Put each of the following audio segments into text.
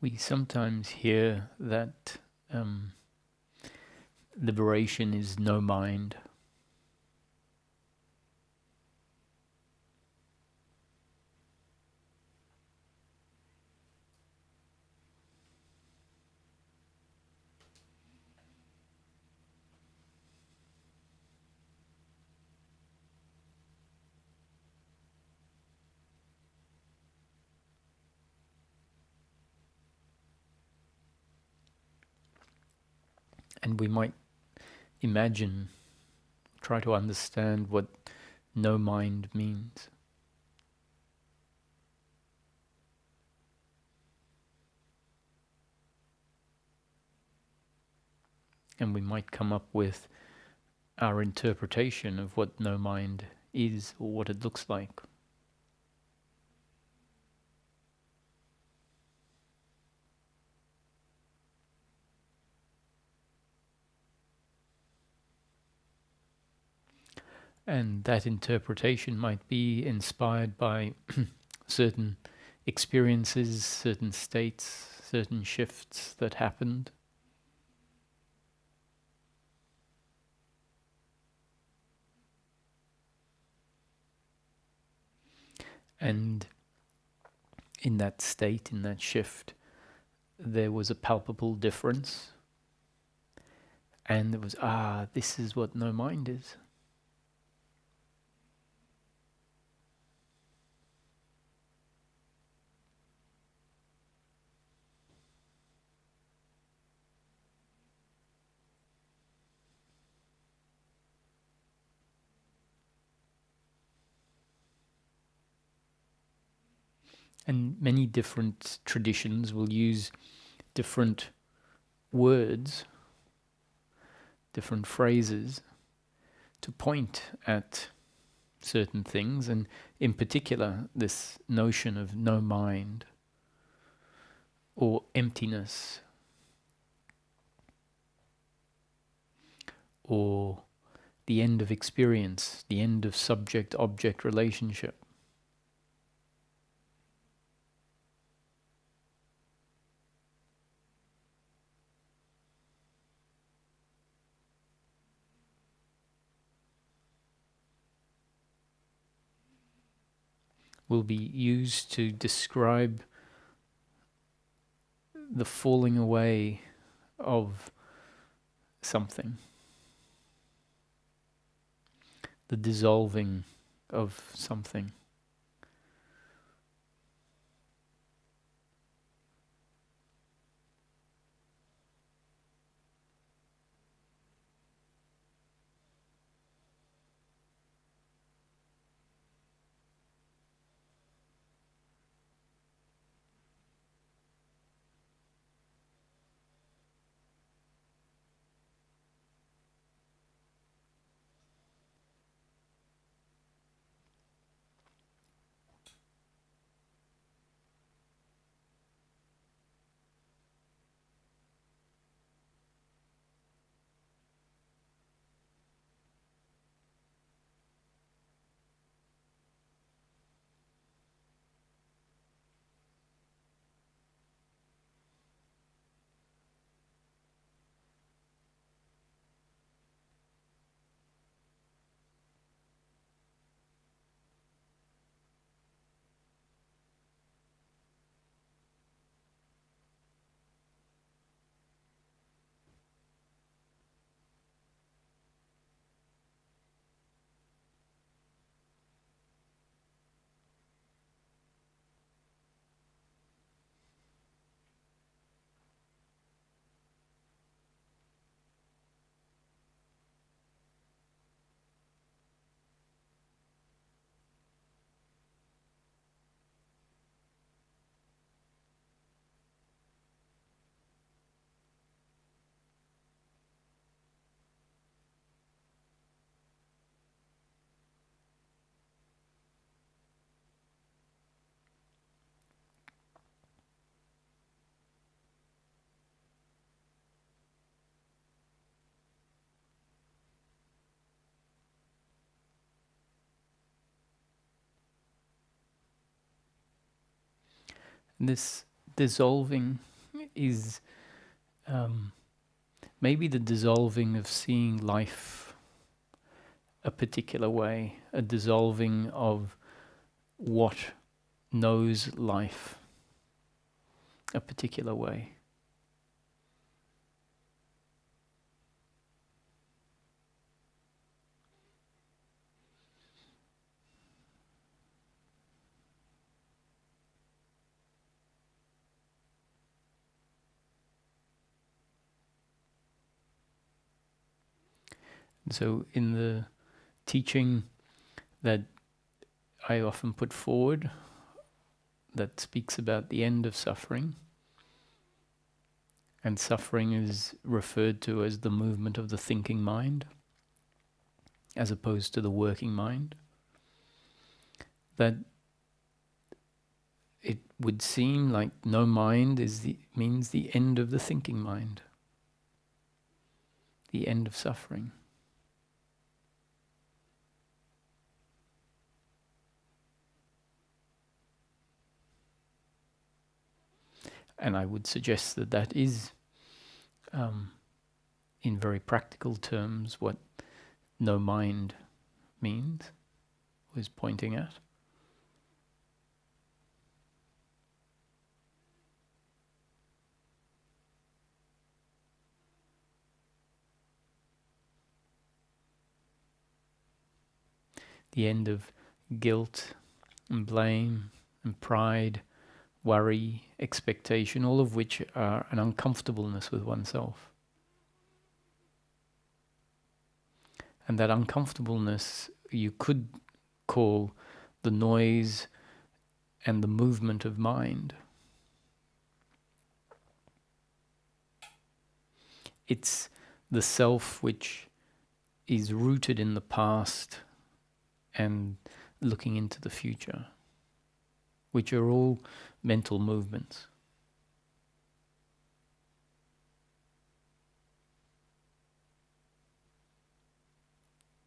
We sometimes hear that liberation is no mind. And we might imagine, try to understand what no mind means. And we might come up with our interpretation of what no mind is or what it looks like. And that interpretation might be inspired by certain experiences, certain states, certain shifts that happened. And in that state, in that shift, there was a palpable difference. And it was, this is what no mind is. And many different traditions will use different words, different phrases to point at certain things, and in particular, this notion of no mind or emptiness or the end of experience, the end of subject-object relationship. Will be used to describe the falling away of something, the dissolving of something. This dissolving is maybe the dissolving of seeing life a particular way, a dissolving of what knows life a particular way. So in the teaching that I often put forward, that speaks about the end of suffering, and suffering is referred to as the movement of the thinking mind, as opposed to the working mind, that it would seem like no mind means the end of the thinking mind, the end of suffering. And I would suggest that that is, in very practical terms, what no mind means, was pointing at. The end of guilt and blame and pride, worry, expectation, all of which are an uncomfortableness with oneself. And that uncomfortableness you could call the noise and the movement of mind. It's the self which is rooted in the past and looking into the future, which are all mental movements.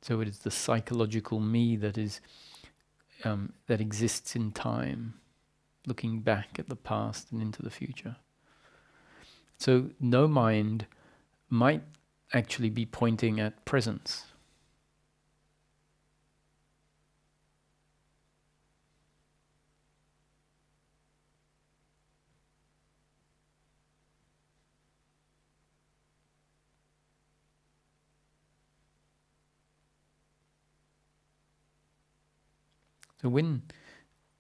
So it is the psychological me that is that exists in time, looking back at the past and into the future. So no mind might actually be pointing at presence. So when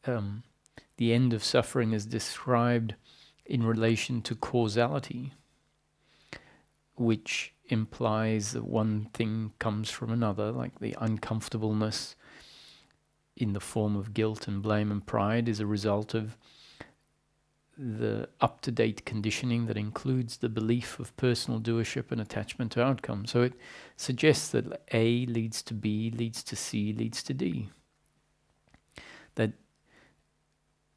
the end of suffering is described in relation to causality, which implies that one thing comes from another, like the uncomfortableness in the form of guilt and blame and pride is a result of the up-to-date conditioning that includes the belief of personal doership and attachment to outcome. So it suggests that A leads to B, leads to C, leads to D. That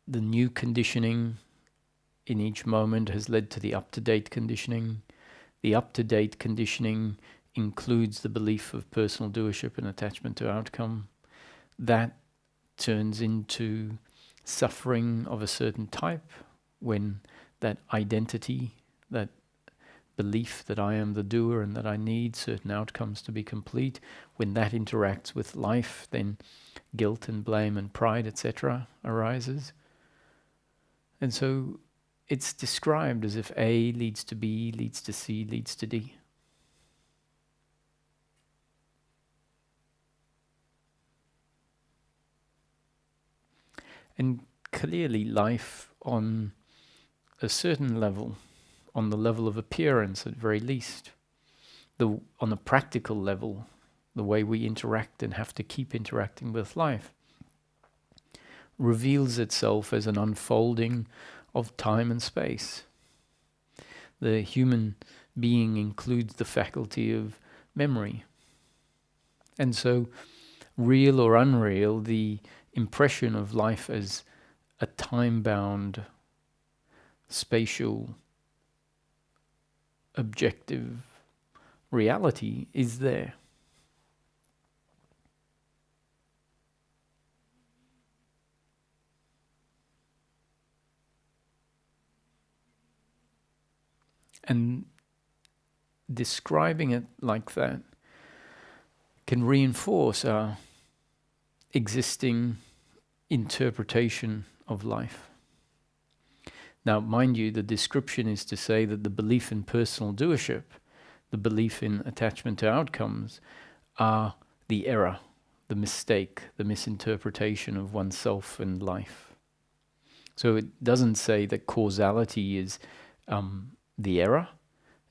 the new conditioning in each moment has led to the up-to-date conditioning. The up-to-date conditioning includes the belief of personal doership and attachment to outcome. That turns into suffering of a certain type when that identity, that belief that I am the doer and that I need certain outcomes to be complete, when that interacts with life, then guilt and blame and pride, etc., arises. And so it's described as if A leads to B, leads to C, leads to D. And clearly life on a certain level, on the level of appearance at very least, on a practical level, the way we interact and have to keep interacting with life, reveals itself as an unfolding of time and space. The human being includes the faculty of memory. And so, real or unreal, the impression of life as a time-bound, spatial, objective reality is there. And describing it like that can reinforce our existing interpretation of life. Now, mind you, the description is to say that the belief in personal doership, the belief in attachment to outcomes, are the error, the mistake, the misinterpretation of oneself and life. So it doesn't say that causality is the error.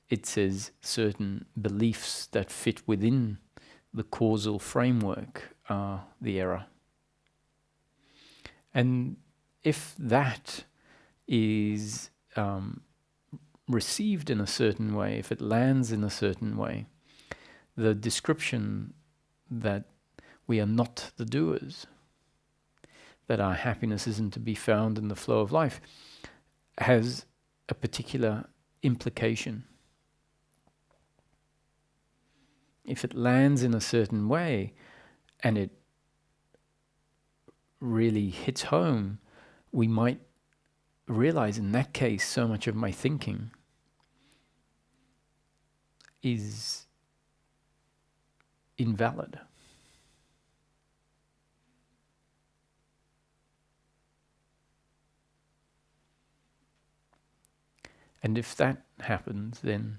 It says certain beliefs that fit within the causal framework are the error. And if that is received in a certain way, if it lands in a certain way, the description that we are not the doers, that our happiness isn't to be found in the flow of life, has a particular implication. If it lands in a certain way and it really hits home, we might realize in that case so much of my thinking is invalid. And if that happens, then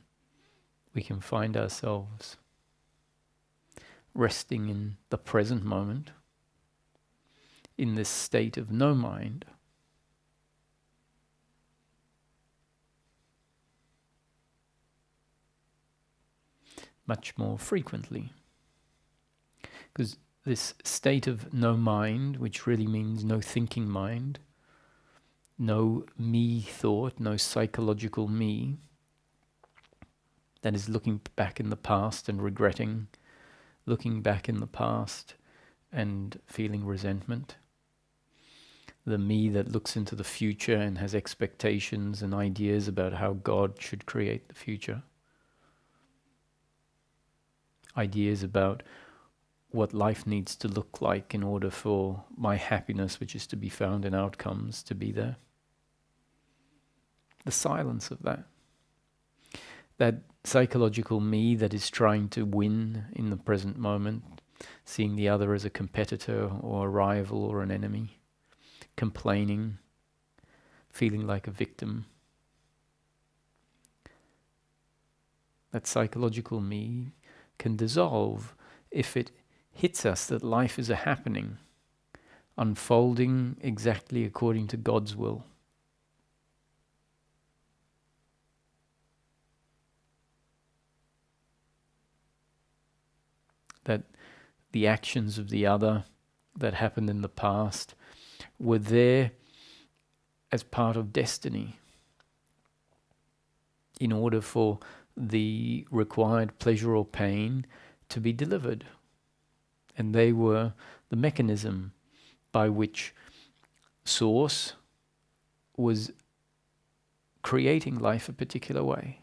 we can find ourselves resting in the present moment, in this state of no mind, much more frequently. Because this state of no mind, which really means no thinking mind, no me thought, no psychological me, that is looking back in the past and regretting, looking back in the past and feeling resentment. The me that looks into the future and has expectations and ideas about how God should create the future. Ideas about what life needs to look like in order for my happiness, which is to be found in outcomes, to be there. The silence of that. That psychological me that is trying to win in the present moment, seeing the other as a competitor or a rival or an enemy, complaining, feeling like a victim. That psychological me can dissolve if it hits us that life is a happening, unfolding exactly according to God's will. That the actions of the other that happened in the past were there as part of destiny in order for the required pleasure or pain to be delivered. And they were the mechanism by which Source was creating life a particular way.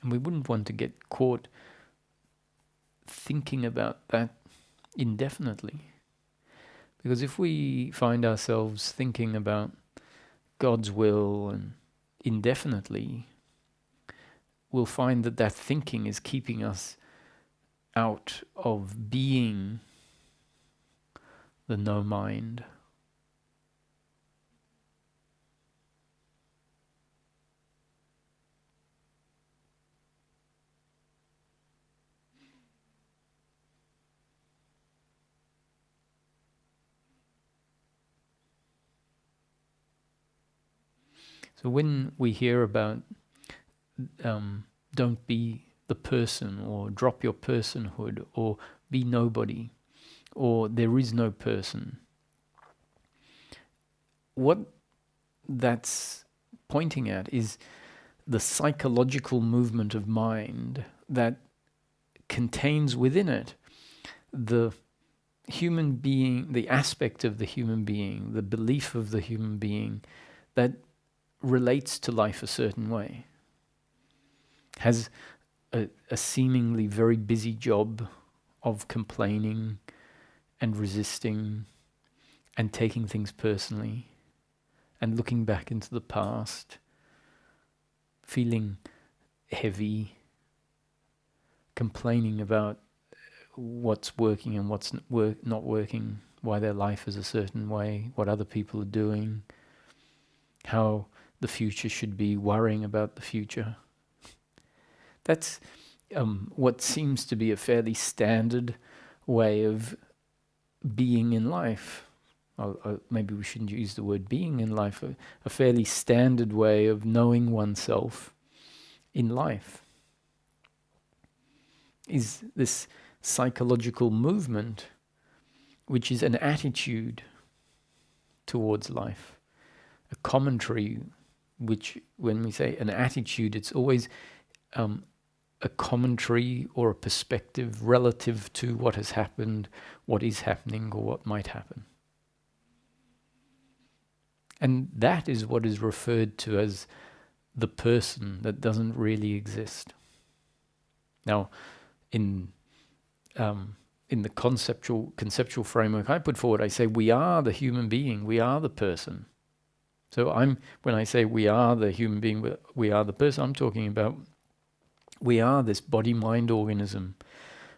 And we wouldn't want to get caught thinking about that indefinitely. Because if we find ourselves thinking about God's will and indefinitely, we'll find that that thinking is keeping us out of being the no mind. So when we hear about don't be the person, or drop your personhood, or be nobody, or there is no person, what that's pointing at is the psychological movement of mind that contains within it the human being, the aspect of the human being, the belief of the human being that relates to life a certain way, has a seemingly very busy job of complaining and resisting and taking things personally and looking back into the past, feeling heavy, complaining about what's working and what's not working, why their life is a certain way, what other people are doing, how the future should be, worrying about the future. That's what seems to be a fairly standard way of being in life. Maybe we shouldn't use the word being in life, a fairly standard way of knowing oneself in life is this psychological movement, which is an attitude towards life, a commentary, which when we say an attitude, it's always a commentary or a perspective relative to what has happened, what is happening, or what might happen. And that is what is referred to as the person that doesn't really exist. Now, in the conceptual framework I put forward, I say we are the human being, we are the person. So when I say we are the human being, we are the person, I'm talking about we are this body-mind organism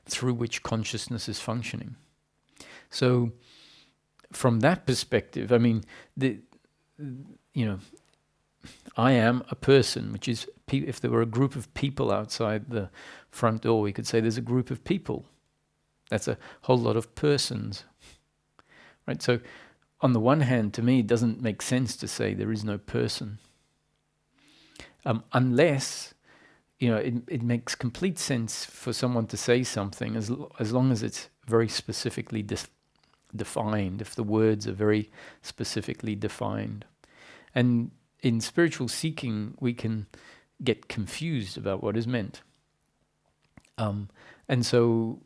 through which consciousness is functioning. So from that perspective, I mean, I am a person, which is, if there were a group of people outside the front door, we could say there's a group of people. That's a whole lot of persons, right? So on the one hand, to me, it doesn't make sense to say there is no person. Unless, it makes complete sense for someone to say something as long as it's very specifically defined, if the words are very specifically defined. And in spiritual seeking, we can get confused about what is meant. And so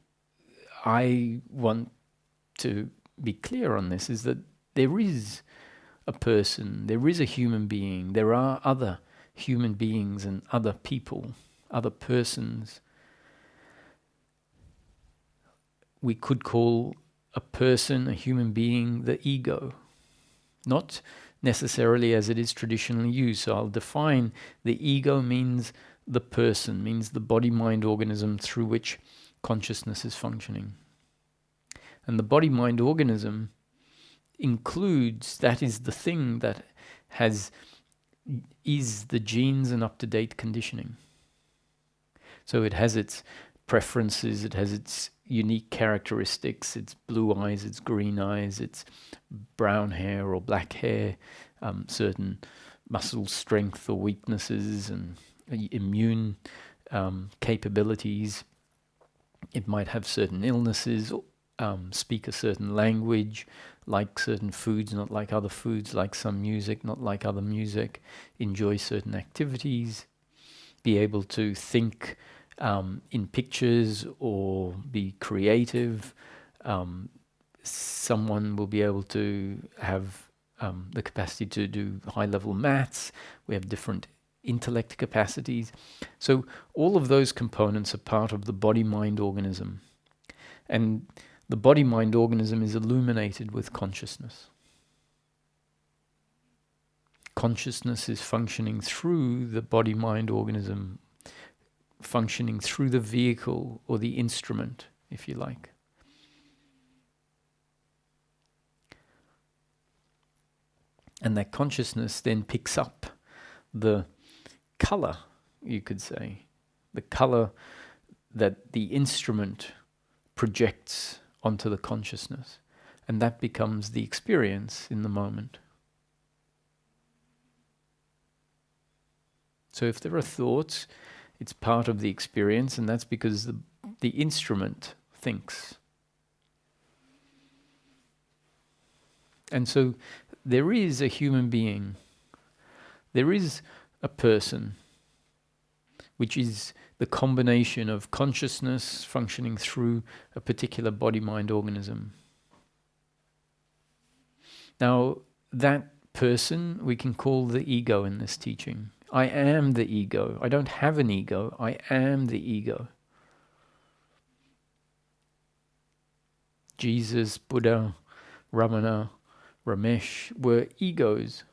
I want to be clear on this, is that there is a person, there is a human being, there are other human beings and other people, other persons. We could call a person, a human being, the ego. Not necessarily as it is traditionally used. So I'll define the ego means the person, means the body-mind organism through which consciousness is functioning. And the body-mind organism includes, that is the thing that is the genes and up-to-date conditioning. So it has its preferences, it has its unique characteristics, its blue eyes, its green eyes, its brown hair or black hair, certain muscle strength or weaknesses and immune capabilities. It might have certain illnesses, speak a certain language, like certain foods, not like other foods, like some music, not like other music, enjoy certain activities, be able to think in pictures or be creative. Someone will be able to have the capacity to do high-level maths. We have different intellect capacities. So all of those components are part of the body-mind organism. And the body-mind organism is illuminated with consciousness. Consciousness is functioning through the body-mind organism, functioning through the vehicle or the instrument, if you like. And that consciousness then picks up the color, you could say, the color that the instrument projects onto the consciousness. And that becomes the experience in the moment. So if there are thoughts, it's part of the experience, and that's because the instrument thinks. And so there is a human being, there is a person, which is the combination of consciousness functioning through a particular body-mind organism. Now, that person we can call the ego in this teaching, I am the ego. I don't have an ego. I am the ego. Jesus, Buddha, Ramana, Ramesh were egos.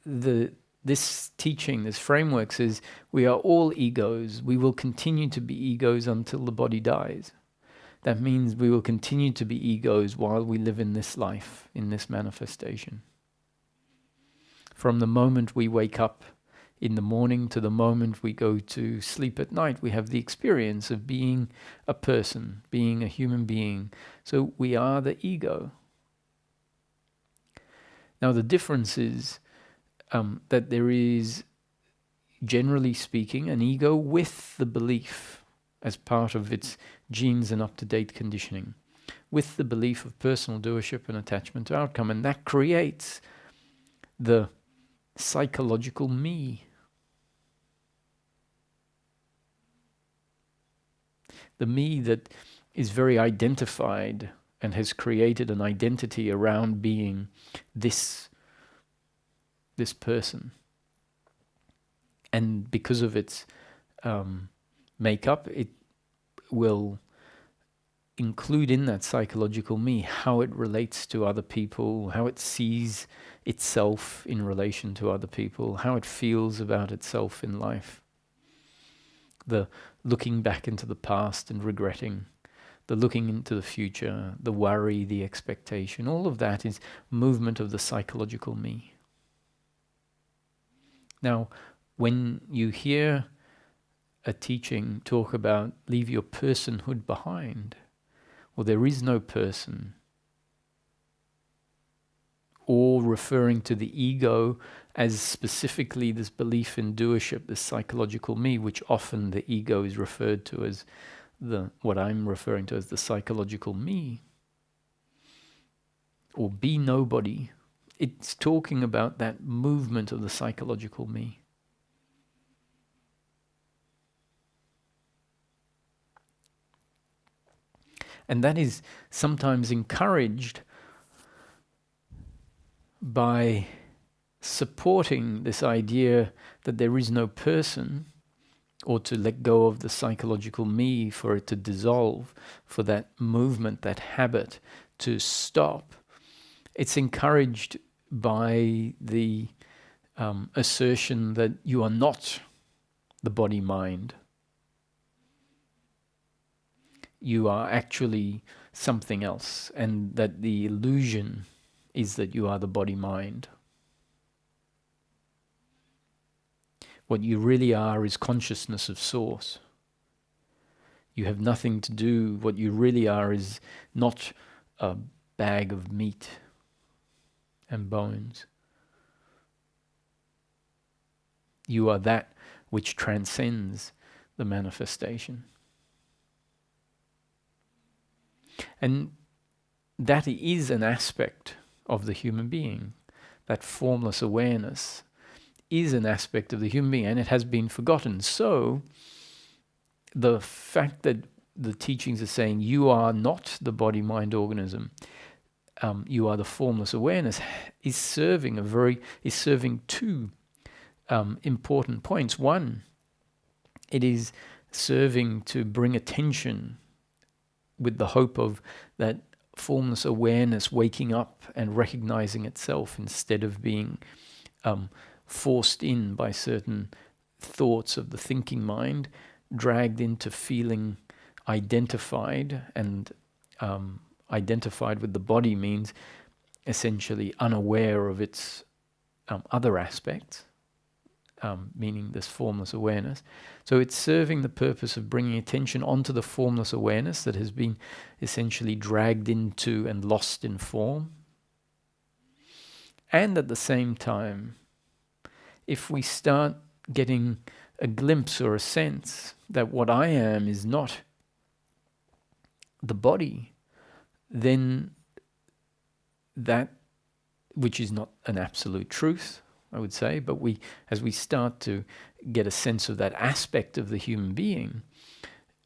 This teaching, this framework says we are all egos. We will continue to be egos until the body dies. That means we will continue to be egos while we live in this life, in this manifestation. From the moment we wake up in the morning to the moment we go to sleep at night, we have the experience of being a person, being a human being. So we are the ego. Now the difference is that there is, generally speaking, an ego with the belief as part of its genes and up-to-date conditioning, with the belief of personal doership and attachment to outcome. And that creates the psychological me. The me that is very identified and has created an identity around being this person. And because of its makeup, it will include in that psychological me how it relates to other people, how it sees itself in relation to other people, how it feels about itself in life. The looking back into the past and regretting, the looking into the future, the worry, the expectation, all of that is movement of the psychological me. Now, when you hear a teaching talk about leave your personhood behind, well, there is no person, or referring to the ego as specifically this belief in doership, this psychological me, which often the ego is referred to as what I'm referring to as the psychological me, or be nobody. It's talking about that movement of the psychological me. And that is sometimes encouraged by supporting this idea that there is no person, or to let go of the psychological me, for it to dissolve, for that movement, that habit to stop. It's encouraged by the assertion that you are not the body-mind. You are actually something else, and that the illusion is that you are the body-mind. What you really are is consciousness of source. You have nothing to do. What you really are is not a bag of meat and bones. You are that which transcends the manifestation. And that is an aspect of the human being. That formless awareness is an aspect of the human being, and it has been forgotten. So the fact that the teachings are saying you are not the body-mind organism, you are the formless awareness, is serving two important points. One, it is serving to bring attention with the hope of that formless awareness waking up and recognizing itself, instead of being forced in by certain thoughts of the thinking mind, dragged into feeling identified. And identified with the body means essentially unaware of its other aspects, meaning this formless awareness. So it's serving the purpose of bringing attention onto the formless awareness that has been essentially dragged into and lost in form. And at the same time, if we start getting a glimpse or a sense that what I am is not the body, then that, which is not an absolute truth, I would say, but as we start to get a sense of that aspect of the human being,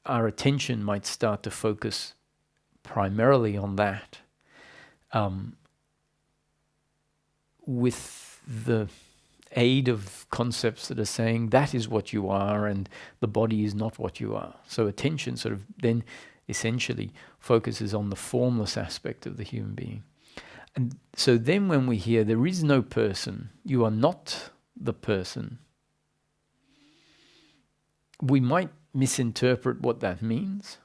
our attention might start to focus primarily on that, with the aid of concepts that are saying that is what you are and the body is not what you are. So attention sort of then essentially focuses on the formless aspect of the human being. And so then when we hear there is no person, you are not the person, we might misinterpret what that means.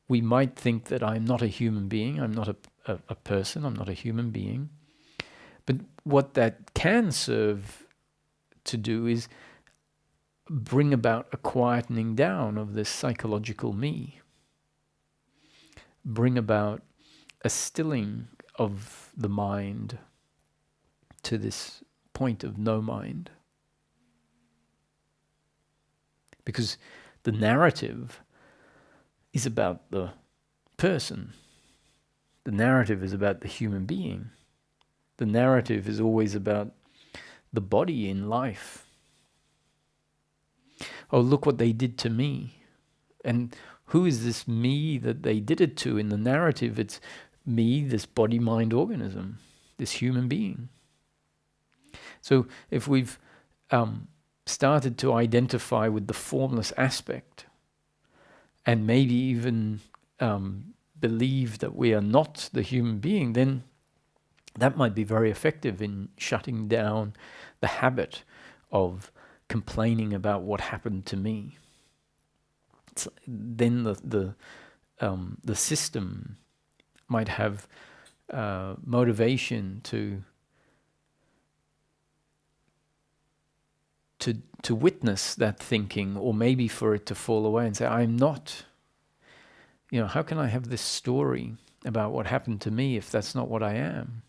We might think that I'm not a human being, I'm not a person, I'm not a human being. But what that can serve to do is bring about a quietening down of this psychological me. Bring about a stilling of the mind to this point of no mind. Because the narrative is about the person. The narrative is about the human being. The narrative is always about the body in life. Oh, look what they did to me. And who is this me that they did it to? In the narrative, it's me, this body-mind organism, this human being. So if we've started to identify with the formless aspect and maybe even believe that we are not the human being, then that might be very effective in shutting down the habit of complaining about what happened to me. Then the system might have motivation to witness that thinking, or maybe for it to fall away and say, I'm not, how can I have this story about what happened to me if that's not what I am?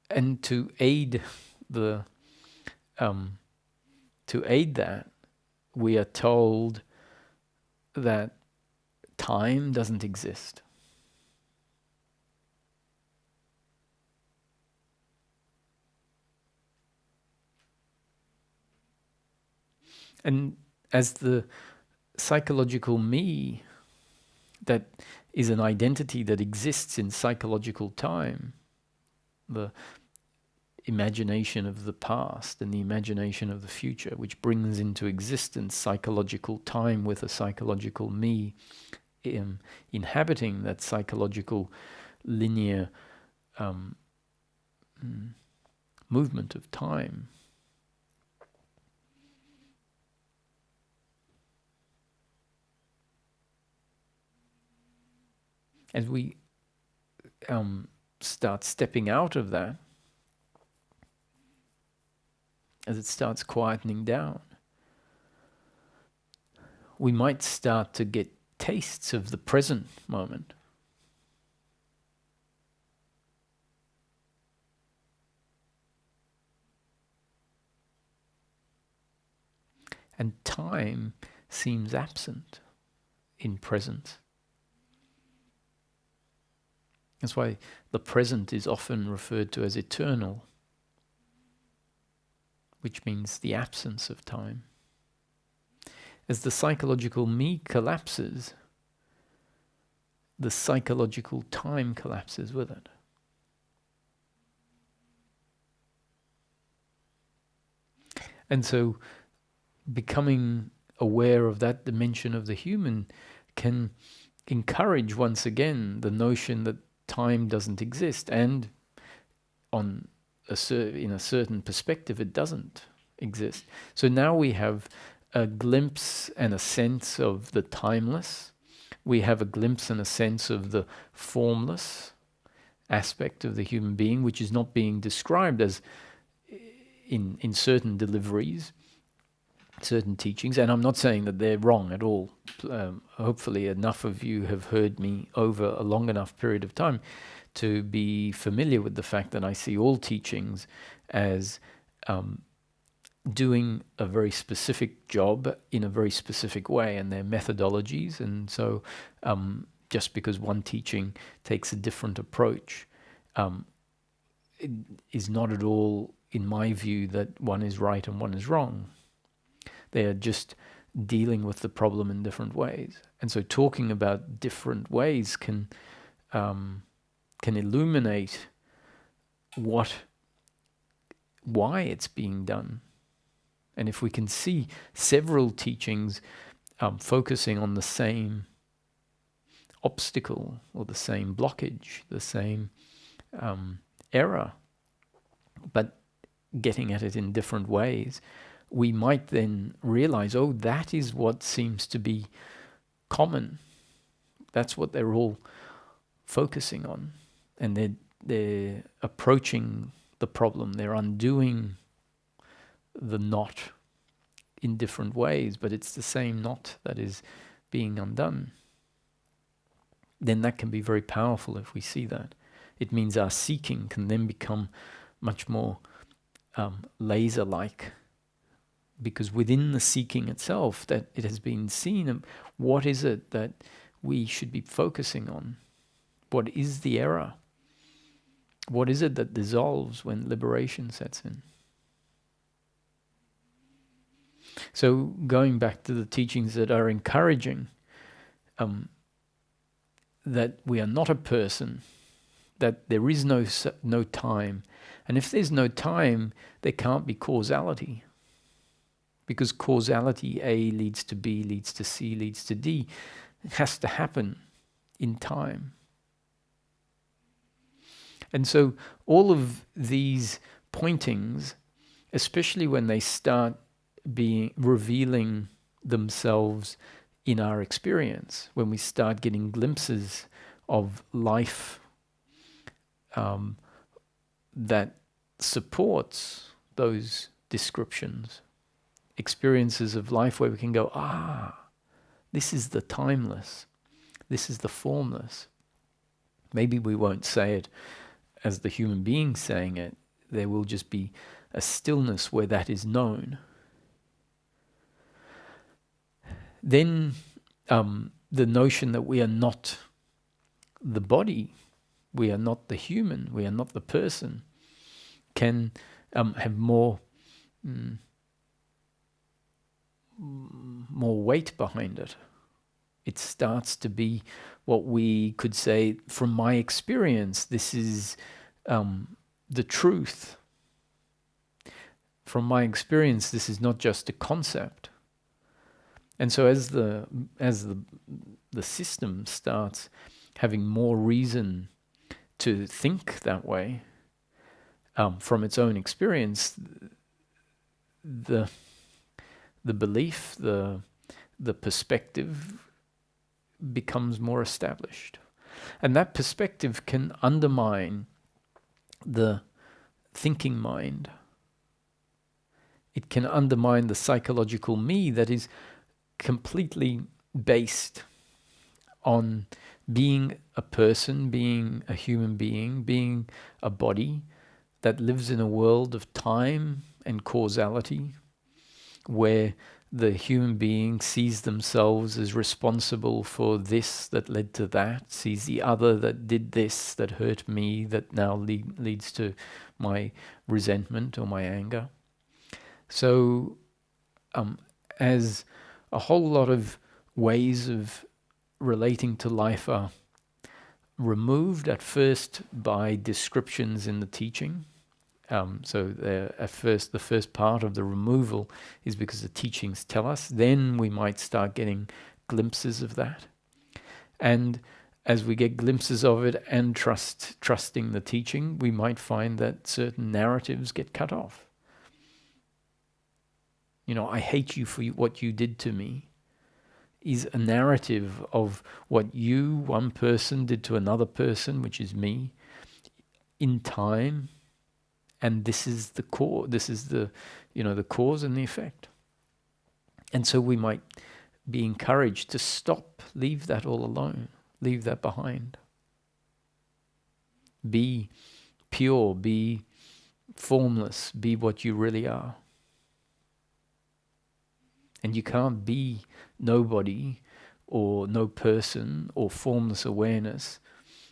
And to aid that, we are told that time doesn't exist. And as the psychological me, that is an identity that exists in psychological time, the imagination of the past and the imagination of the future, which brings into existence psychological time with a psychological me inhabiting that psychological linear movement of time. As we start stepping out of that, as it starts quietening down, we might start to get tastes of the present moment. And time seems absent in presence. That's why the present is often referred to as eternal, which means the absence of time. As the psychological me collapses, the psychological time collapses with it. And so becoming aware of that dimension of the human can encourage once again the notion that time doesn't exist, and in a certain perspective it doesn't exist. So now we have a glimpse and a sense of the timeless. We have a glimpse and a sense of the formless aspect of the human being, which is not being described as in certain deliveries, certain teachings. And I'm not saying that they're wrong at all. Hopefully enough of you have heard me over a long enough period of time to be familiar with the fact that I see all teachings as doing a very specific job in a very specific way, and their methodologies. And so just because one teaching takes a different approach, it is not at all, in my view, that one is right and one is wrong. They are just dealing with the problem in different ways. And so talking about different ways can illuminate why it's being done. And if we can see several teachings focusing on the same obstacle or the same blockage, the same error, but getting at it in different ways, we might then realize, oh, that is what seems to be common. That's what they're all focusing on. And they're approaching the problem. They're undoing the knot in different ways, but it's the same knot that is being undone. Then that can be very powerful if we see that. It means our seeking can then become much more laser-like, because within the seeking itself, that it has been seen, what is it that we should be focusing on? What is the error? What is it that dissolves when liberation sets in? So going back to the teachings that are encouraging that we are not a person, that there is no time. And if there's no time, there can't be causality. Because causality, A leads to B, leads to C, leads to D. It has to happen in time. And so all of these pointings, especially when they start revealing themselves in our experience, when we start getting glimpses of life that supports those descriptions, experiences of life where we can go, this is the timeless, this is the formless. Maybe we won't say it as the human being saying it. There will just be a stillness where that is known. Then the notion that we are not the body, we are not the human, we are not the person, can have more weight behind it. It starts to be what we could say, from my experience, this is the truth. From my experience, this is not just a concept. And so as the system starts having more reason to think that way, from its own experience, the belief, the perspective becomes more established. And that perspective can undermine the thinking mind. It can undermine the psychological me that is completely based on being a person, being a human being, being a body that lives in a world of time and causality, where the human being sees themselves as responsible for this that led to that, sees the other that did this, that hurt me, that now leads to my resentment or my anger. So as a whole lot of ways of relating to life are removed at first by descriptions in the teaching. So the first part of the removal is because the teachings tell us. Then we might start getting glimpses of that. And as we get glimpses of it and trusting the teaching, we might find that certain narratives get cut off. I hate you for what you did to me, is a narrative of what one person, did to another person, which is me, in time. And this is the core. This is the cause and the effect. And so we might be encouraged to stop, leave that all alone, leave that behind. Be pure, be formless, be what you really are. And you can't be nobody or no person or formless awareness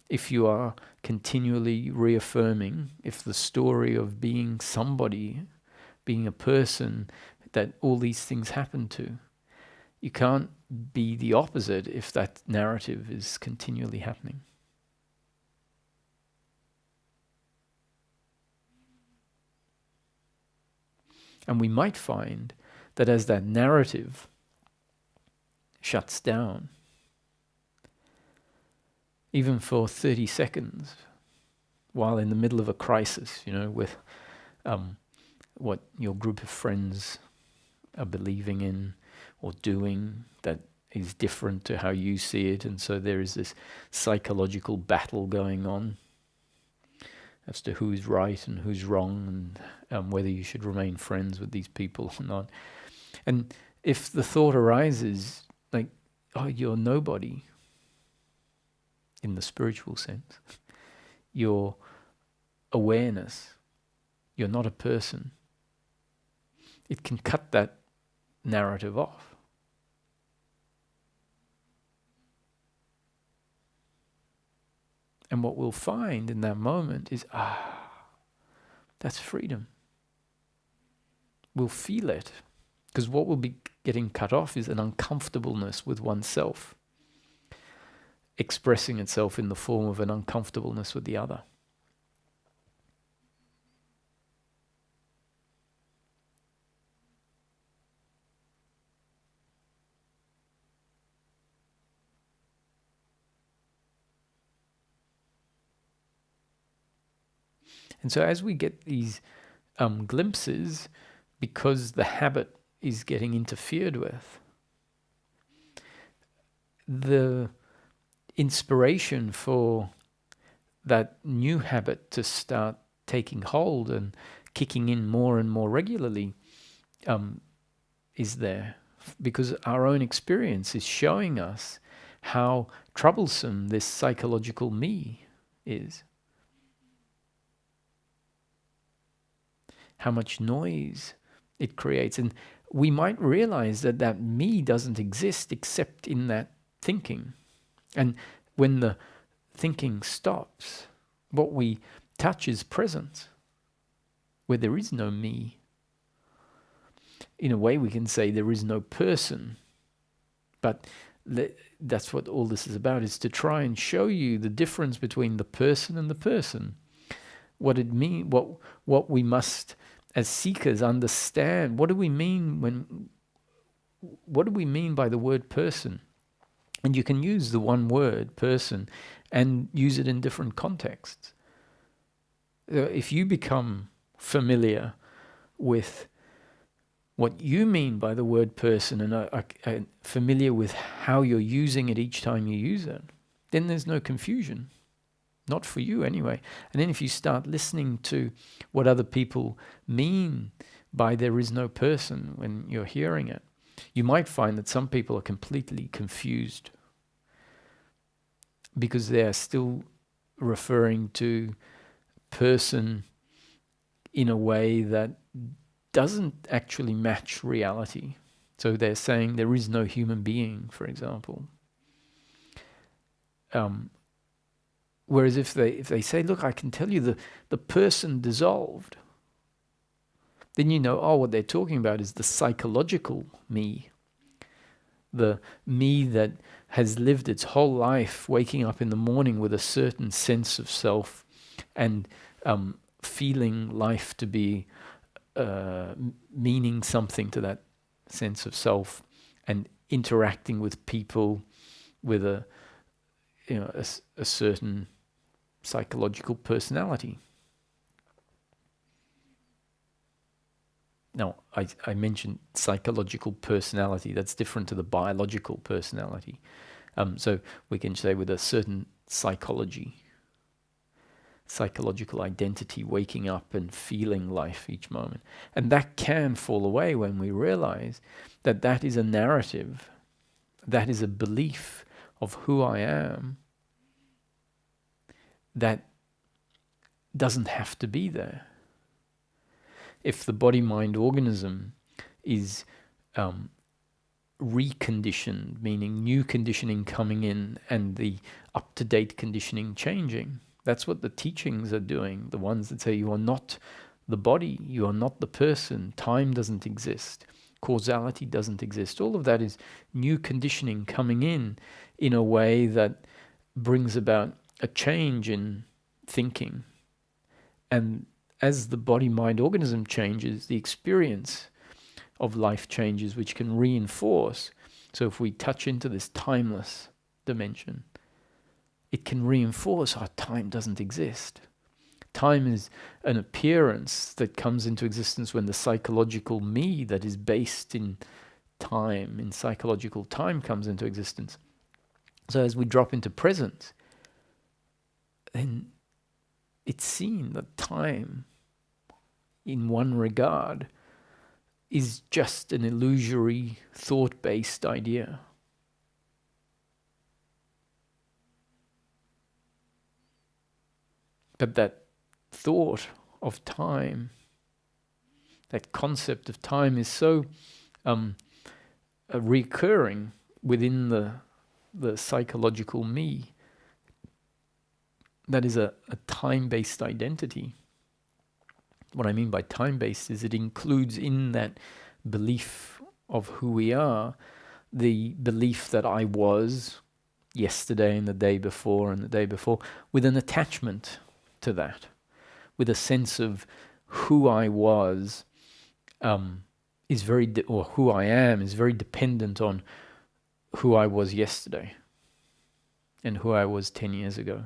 if you are continually reaffirming, if the story of being somebody, being a person, that all these things happen to. You can't be the opposite if that narrative is continually happening. And we might find that as that narrative shuts down, even for 30 seconds, while in the middle of a crisis, with what your group of friends are believing in or doing that is different to how you see it, and so there is this psychological battle going on as to who's right and who's wrong, and whether you should remain friends with these people or not. And if the thought arises like, oh, you're nobody in the spiritual sense, your awareness, you're not a person, it can cut that narrative off. And what we'll find in that moment is, that's freedom. We'll feel it. Because what will be getting cut off is an uncomfortableness with oneself, expressing itself in the form of an uncomfortableness with the other. And so as we get these glimpses, because the habit is getting interfered with, the inspiration for that new habit to start taking hold and kicking in more and more regularly is there. Because our own experience is showing us how troublesome this psychological me is. How much noise it creates. And we might realize that that me doesn't exist except in that thinking. And when the thinking stops, what we touch is presence, where there is no me. In a way, we can say there is no person. But that's what all this is about, is to try and show you the difference between the person and the person. What it mean, what we must, as seekers, understand. What do we mean by the word person? And you can use the one word, person, and use it in different contexts. If you become familiar with what you mean by the word person and are familiar with how you're using it each time you use it, then there's no confusion. Not for you anyway. And then if you start listening to what other people mean by there is no person when you're hearing it, you might find that some people are completely confused because they are still referring to person in a way that doesn't actually match reality. So they're saying there is no human being, for example. Whereas if they say, look, I can tell you the person dissolved, then you know, what they're talking about is the psychological me. The me that has lived its whole life waking up in the morning with a certain sense of self and feeling life to be meaning something to that sense of self, and interacting with people with a certain psychological personality. Now, I mentioned psychological personality. That's different to the biological personality. So we can say with a certain psychological identity, waking up and feeling life each moment. And that can fall away when we realize that that is a narrative, that is a belief of who I am, that doesn't have to be there. If the body-mind organism is reconditioned, meaning new conditioning coming in and the up-to-date conditioning changing, that's what the teachings are doing. The ones that say you are not the body, you are not the person, time doesn't exist. Causality doesn't exist. All of that is new conditioning coming in a way that brings about a change in thinking. And as the body, mind, organism changes, the experience of life changes, which can reinforce. So if we touch into this timeless dimension, it can reinforce our time doesn't exist. Time is an appearance that comes into existence when the psychological me that is based in time, in psychological time, comes into existence. So as we drop into presence, then it's seen that time, in one regard, is just an illusory, thought-based idea. But that thought of time, that concept of time, is so recurring within the psychological me. That is a time-based identity. What I mean by time-based is it includes in that belief of who we are, the belief that I was yesterday and the day before and the day before, with an attachment to that, with a sense of who I was is very, or who I am is very dependent on who I was yesterday and who I was 10 years ago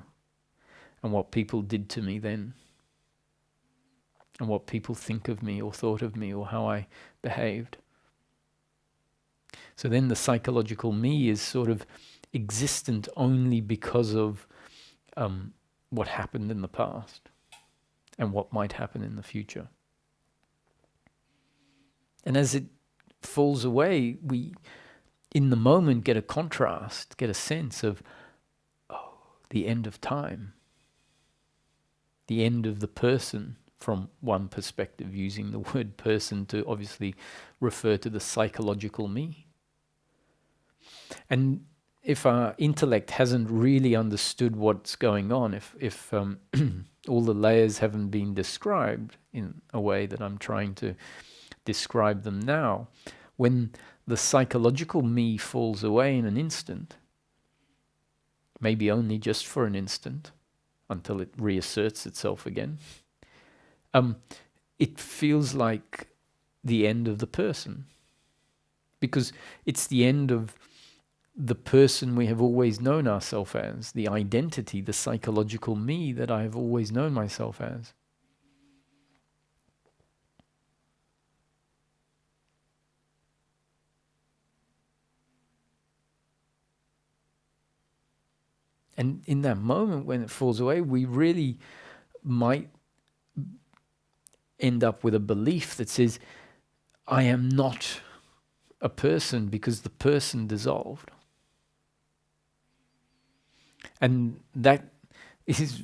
and what people did to me then and what people think of me or thought of me or how I behaved. So then the psychological me is sort of existent only because of what happened in the past and what might happen in the future. And as it falls away, we, in the moment, get a contrast, get a sense of, oh, the end of time, the end of the person, from one perspective, using the word person to obviously refer to the psychological me. And if our intellect hasn't really understood what's going on, if all the layers haven't been described in a way that I'm trying to describe them now, when the psychological me falls away in an instant, maybe only just for an instant, until it reasserts itself again, it feels like the end of the person, because it's the end of the person we have always known ourselves as, the identity, the psychological me that I have always known myself as. And in that moment when it falls away, we really might end up with a belief that says, I am not a person because the person dissolved. And that is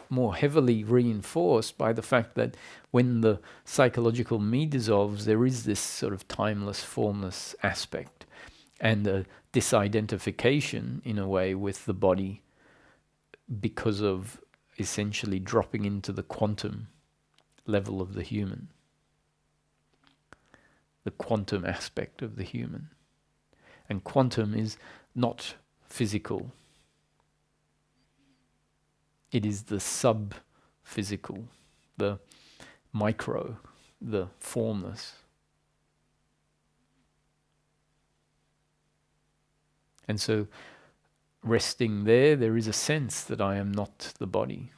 more heavily reinforced by the fact that when the psychological me dissolves, there is this sort of timeless, formless aspect and a disidentification in a way with the body because of essentially dropping into the quantum level of the human, the quantum aspect of the human. And quantum is not physical. It is the sub-physical, the micro, the formless. And so resting there is a sense that I am not the body,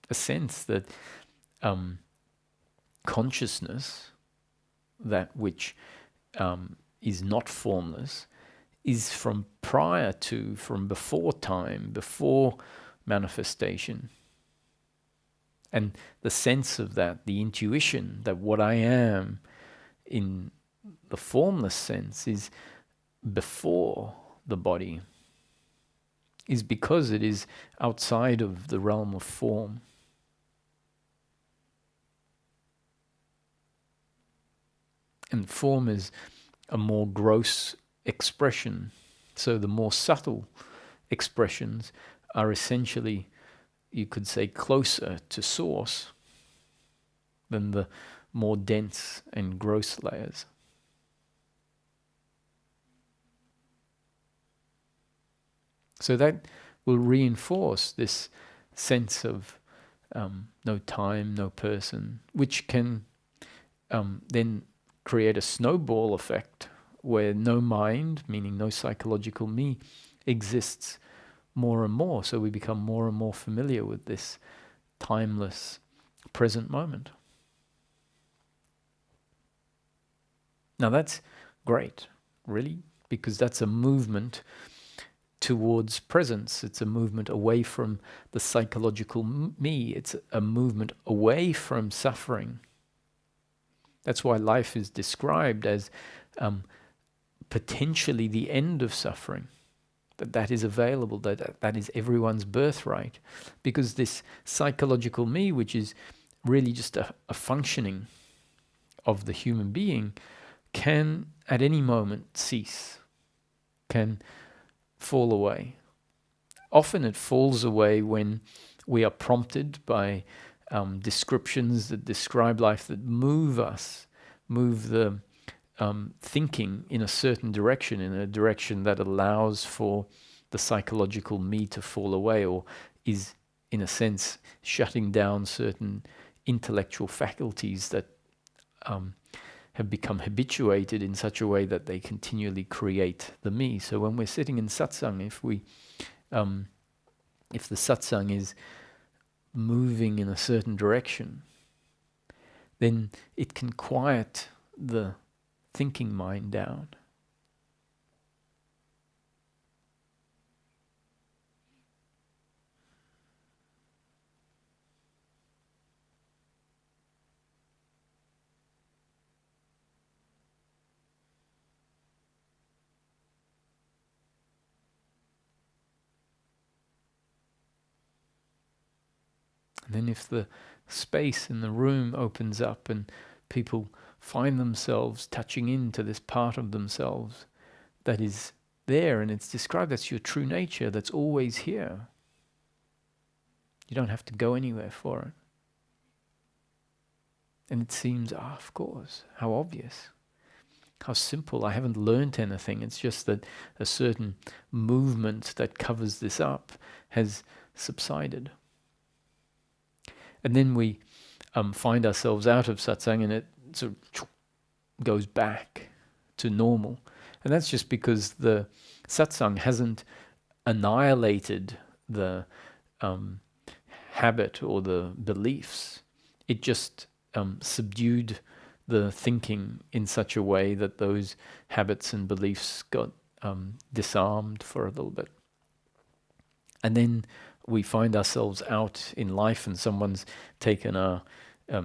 a sense that consciousness, that which is not formless, is from prior to, from before time, before manifestation. And the sense of that, the intuition that what I am in the formless sense is before the body, is because it is outside of the realm of form. And form is a more gross expression. So the more subtle expressions are essentially, you could say, closer to source than the more dense and gross layers. So that will reinforce this sense of no time, no person, which can then create a snowball effect where no mind, meaning no psychological me, exists more and more. So we become more and more familiar with this timeless present moment. Now that's great, really, because that's a movement towards presence. It's a movement away from the psychological me. It's a movement away from suffering. That's why life is described as potentially the end of suffering. That is available, that is everyone's birthright. Because this psychological me, which is really just a functioning of the human being, can at any moment cease, can fall away. Often it falls away when we are prompted by descriptions that describe life, that move us, move the thinking in a certain direction, in a direction that allows for the psychological me to fall away, or is, in a sense, shutting down certain intellectual faculties that have become habituated in such a way that they continually create the me. So when we're sitting in satsang, if the satsang is moving in a certain direction, then it can quiet the thinking mind down. And then if the space in the room opens up and people find themselves touching into this part of themselves that is there, and it's described as your true nature that's always here. You don't have to go anywhere for it. And it seems, of course, how obvious, how simple. I haven't learnt anything. It's just that a certain movement that covers this up has subsided. And then we find ourselves out of satsang, and it sort of goes back to normal. And that's just because the satsang hasn't annihilated the habit or the beliefs. It just subdued the thinking in such a way that those habits and beliefs got disarmed for a little bit. And then we find ourselves out in life, and someone's taken a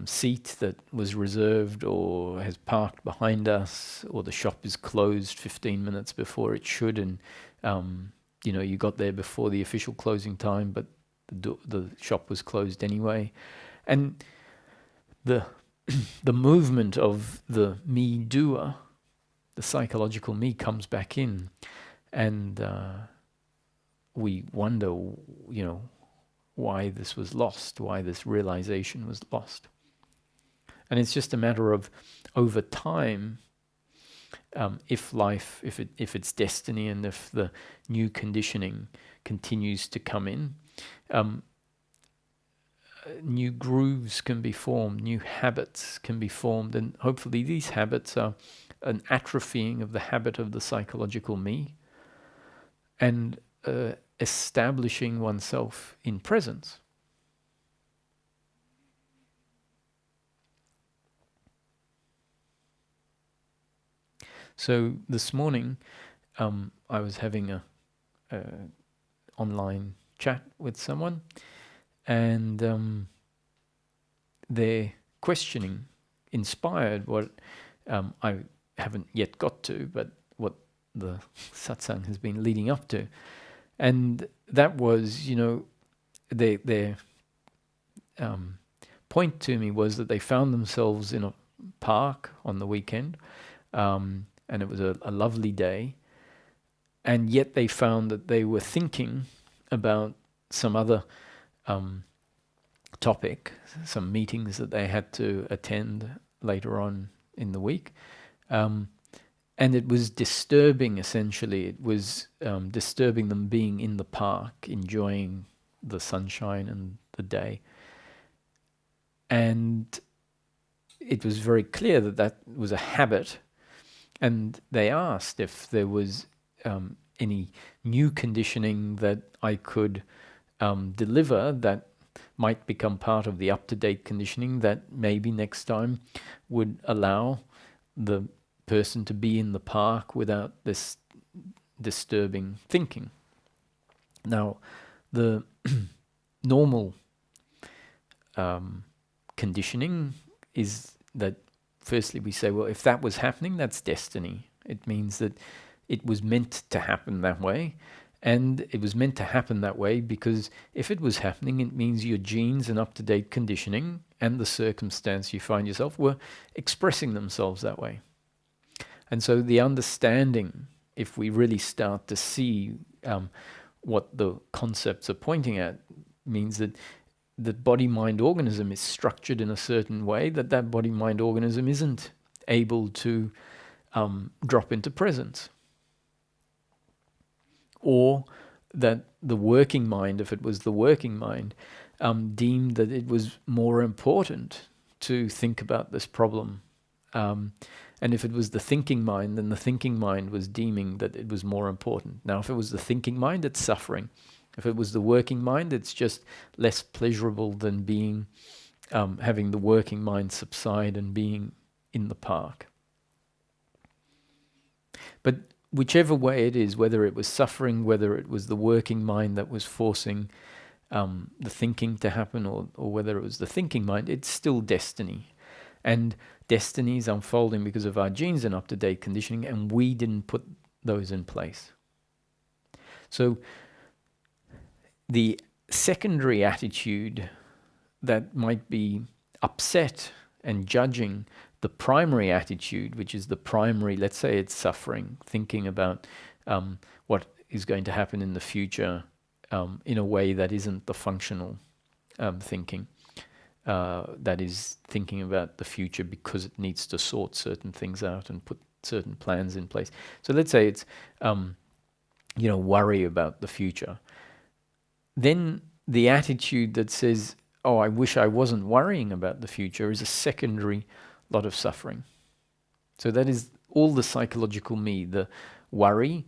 seat that was reserved or has parked behind us, or the shop is closed 15 minutes before it should, and you got there before the official closing time, but the shop was closed anyway. And the movement of the me doer, the psychological me, comes back in, and we wonder, why this was lost, why this realization was lost. And it's just a matter of, over time, if it's destiny, and if the new conditioning continues to come in, new grooves can be formed, new habits can be formed, and hopefully these habits are an atrophying of the habit of the psychological me, and establishing oneself in presence. So this morning, I was having a online chat with someone, and their questioning inspired what I haven't yet got to, but what the satsang has been leading up to. And that was, their point to me was that they found themselves in a park on the weekend, and it was a lovely day, and yet they found that they were thinking about some other topic, some meetings that they had to attend later on in the week. And it was disturbing, essentially. It was disturbing them being in the park, enjoying the sunshine and the day. And it was very clear that that was a habit. And they asked if there was any new conditioning that I could deliver that might become part of the up-to-date conditioning that maybe next time would allow the person to be in the park without this disturbing thinking. Now, the normal conditioning is that firstly we say, well, if that was happening, that's destiny. It means that it was meant to happen that way. And it was meant to happen that way because if it was happening, it means your genes and up-to-date conditioning and the circumstance you find yourself were expressing themselves that way. And so the understanding, if we really start to see what the concepts are pointing at, means that the body-mind organism is structured in a certain way that that body-mind organism isn't able to drop into presence. Or that the working mind, if it was the working mind, deemed that it was more important to think about this problem. And if it was the thinking mind, then the thinking mind was deeming that it was more important. Now, if it was the thinking mind, it's suffering. If it was the working mind, it's just less pleasurable than being, having the working mind subside and being in the park. But whichever way it is, whether it was suffering, whether it was the working mind that was forcing the thinking to happen, or whether it was the thinking mind, it's still destiny. And destiny is unfolding because of our genes and up-to-date conditioning, and we didn't put those in place. So the secondary attitude that might be upset and judging the primary attitude, which is the primary, let's say it's suffering, thinking about what is going to happen in the future in a way that isn't the functional thinking. That is thinking about the future because it needs to sort certain things out and put certain plans in place. So let's say it's, worry about the future. Then the attitude that says, oh, I wish I wasn't worrying about the future, is a secondary lot of suffering. So that is all the psychological me, the worry.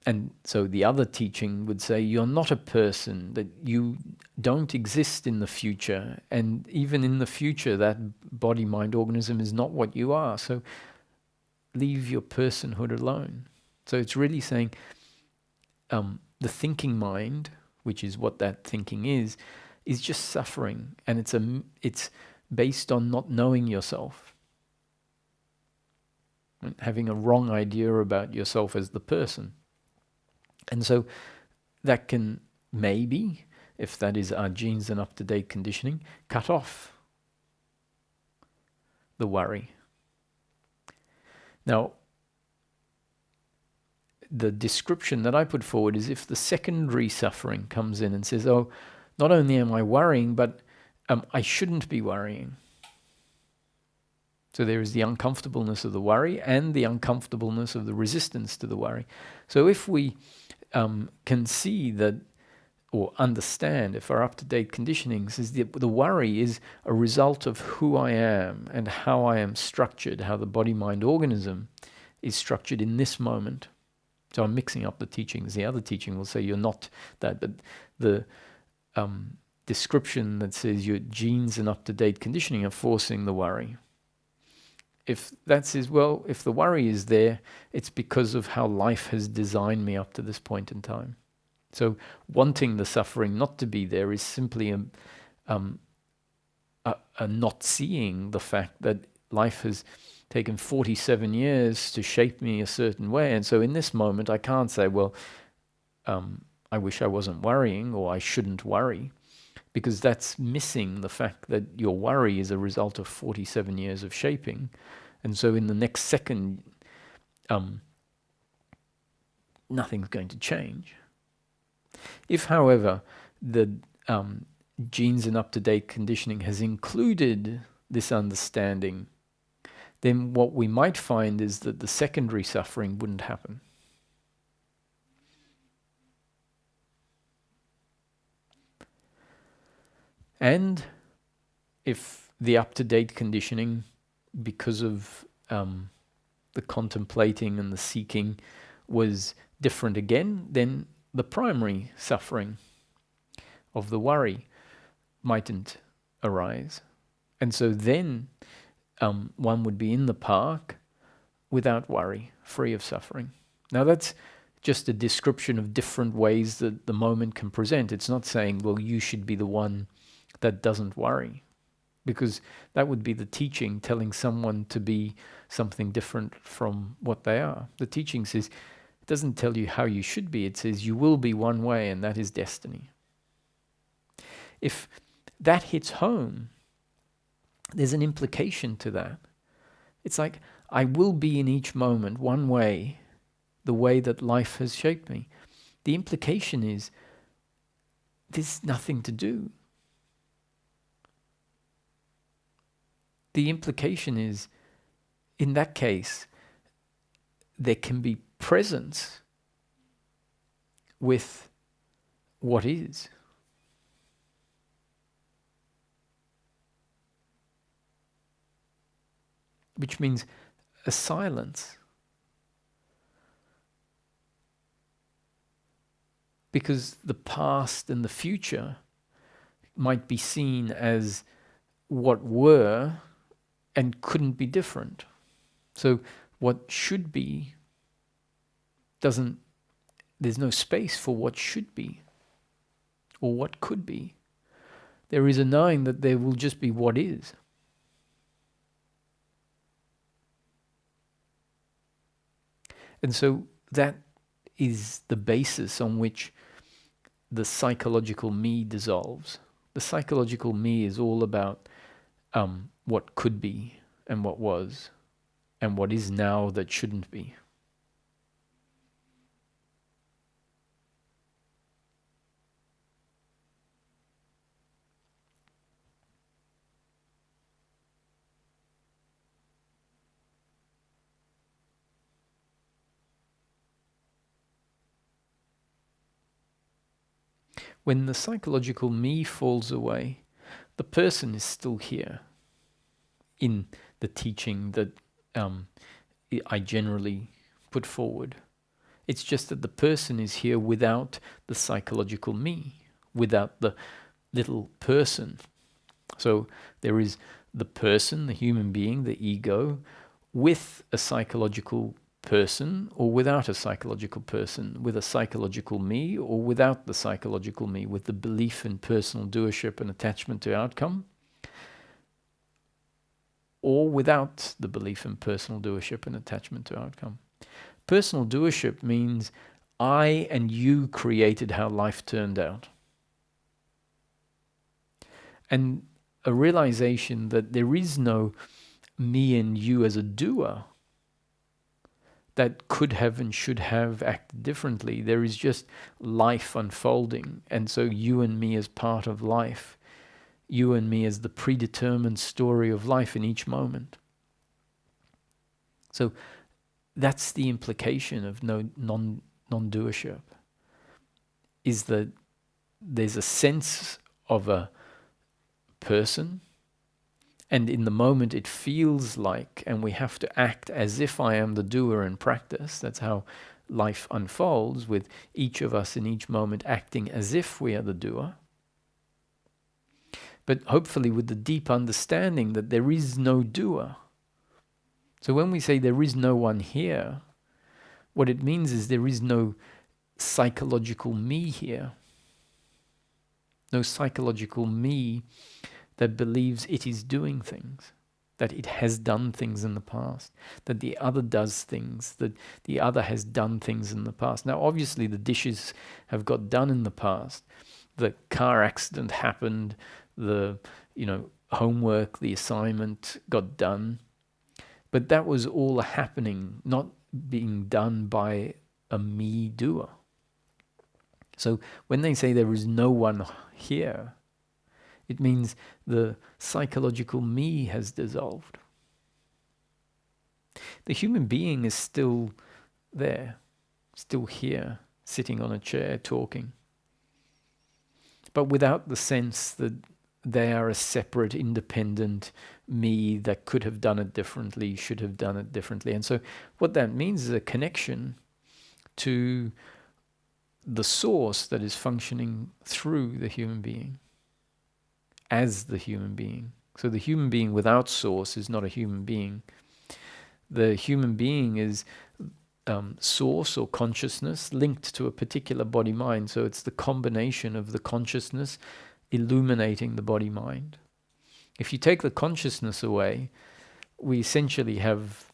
And so the other teaching would say, you're not a person, that you don't exist in the future. And even in the future, that body-mind organism is not what you are. So leave your personhood alone. So it's really saying the thinking mind, which is what that thinking is just suffering. And it's based on not knowing yourself. And having a wrong idea about yourself as the person. And so that can maybe, if that is our genes and up-to-date conditioning, cut off the worry. Now, the description that I put forward is if the secondary suffering comes in and says, oh, not only am I worrying, but I shouldn't be worrying. So there is the uncomfortableness of the worry and the uncomfortableness of the resistance to the worry. So if we can see that, or understand, if our up-to-date conditioning says the worry is a result of who I am and how I am structured, how the body-mind organism is structured in this moment. So I'm mixing up the teachings. The other teaching will say you're not that, but the description that says your genes and up-to-date conditioning are forcing the worry. If that says, well, if the worry is there, it's because of how life has designed me up to this point in time. So wanting the suffering not to be there is simply a not seeing the fact that life has taken 47 years to shape me a certain way. And so in this moment, I can't say, well, I wish I wasn't worrying, or I shouldn't worry, because that's missing the fact that your worry is a result of 47 years of shaping. And so in the next second, nothing's going to change. If, however, the genes and up-to-date conditioning has included this understanding then what we might find is that the secondary suffering wouldn't happen. And if the up-to-date conditioning, because of the contemplating and the seeking, was different again, then the primary suffering of the worry mightn't arise. And so then one would be in the park without worry, free of suffering. Now that's just a description of different ways that the moment can present. It's not saying, well, you should be the one that doesn't worry, because that would be the teaching telling someone to be something different from what they are. The teaching says, it doesn't tell you how you should be, it says you will be one way, and that is destiny. If that hits home, there's an implication to that. It's like, I will be in each moment one way, the way that life has shaped me. The implication is, there's nothing to do. The implication is, in that case, there can be presence with what is. Which means a silence. Because the past and the future might be seen as what were and couldn't be different. So what should be there's no space for what should be or what could be. There is a knowing that there will just be what is. And so that is the basis on which the psychological me dissolves. The psychological me is all about what could be and what was and what is now that shouldn't be. When the psychological me falls away, the person is still here in the teaching that I generally put forward. It's just that the person is here without the psychological me, without the little person. So there is the person, the human being, the ego, with a psychological person or without a psychological person, with a psychological me or without the psychological me, with the belief in personal doership and attachment to outcome, or without the belief in personal doership and attachment to outcome. Personal doership means I and you created how life turned out. And a realization that there is no me and you as a doer that could have and should have acted differently. There is just life unfolding. And so you and me as part of life, you and me as the predetermined story of life in each moment. So that's the implication of non-doership, is that there's a sense of a person, and in the moment it feels like, and we have to act as if I am the doer in practice. That's how life unfolds, with each of us in each moment acting as if we are the doer. But hopefully with the deep understanding that there is no doer. So when we say there is no one here, what it means is there is no psychological me here. No psychological me that believes it is doing things, that it has done things in the past, that the other does things, that the other has done things in the past. Now, obviously, the dishes have got done in the past. The car accident happened, the homework, the assignment got done. But that was all happening, not being done by a me doer. So when they say there is no one here, it means the psychological me has dissolved. The human being is still there, still here, sitting on a chair talking, but without the sense that they are a separate, independent me that could have done it differently, should have done it differently. And so what that means is a connection to the source that is functioning through the human being, as the human being. So the human being without source is not a human being. The human being is source or consciousness linked to a particular body-mind. So it's the combination of the consciousness illuminating the body-mind. If you take the consciousness away, we essentially have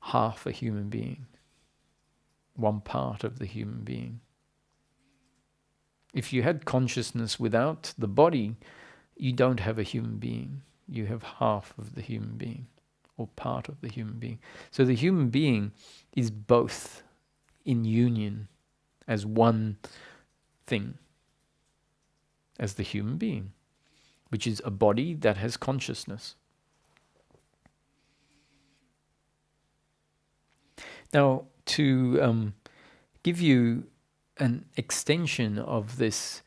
half a human being, one part of the human being. If you had consciousness without the body, you don't have a human being. You have half of the human being, or part of the human being. So the human being is both in union as one thing, as the human being, which is a body that has consciousness. Now, to give you an extension of this,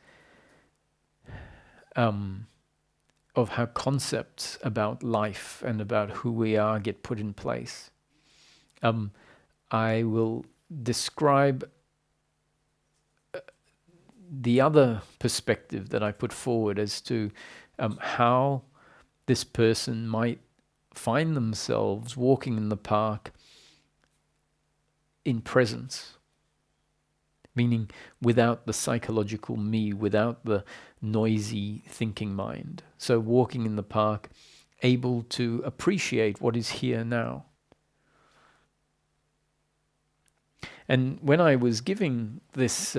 of how concepts about life and about who we are get put in place, I will describe the other perspective that I put forward as to how this person might find themselves walking in the park in presence, meaning without the psychological me, without the noisy thinking mind. So walking in the park, able to appreciate what is here now. And when I was giving this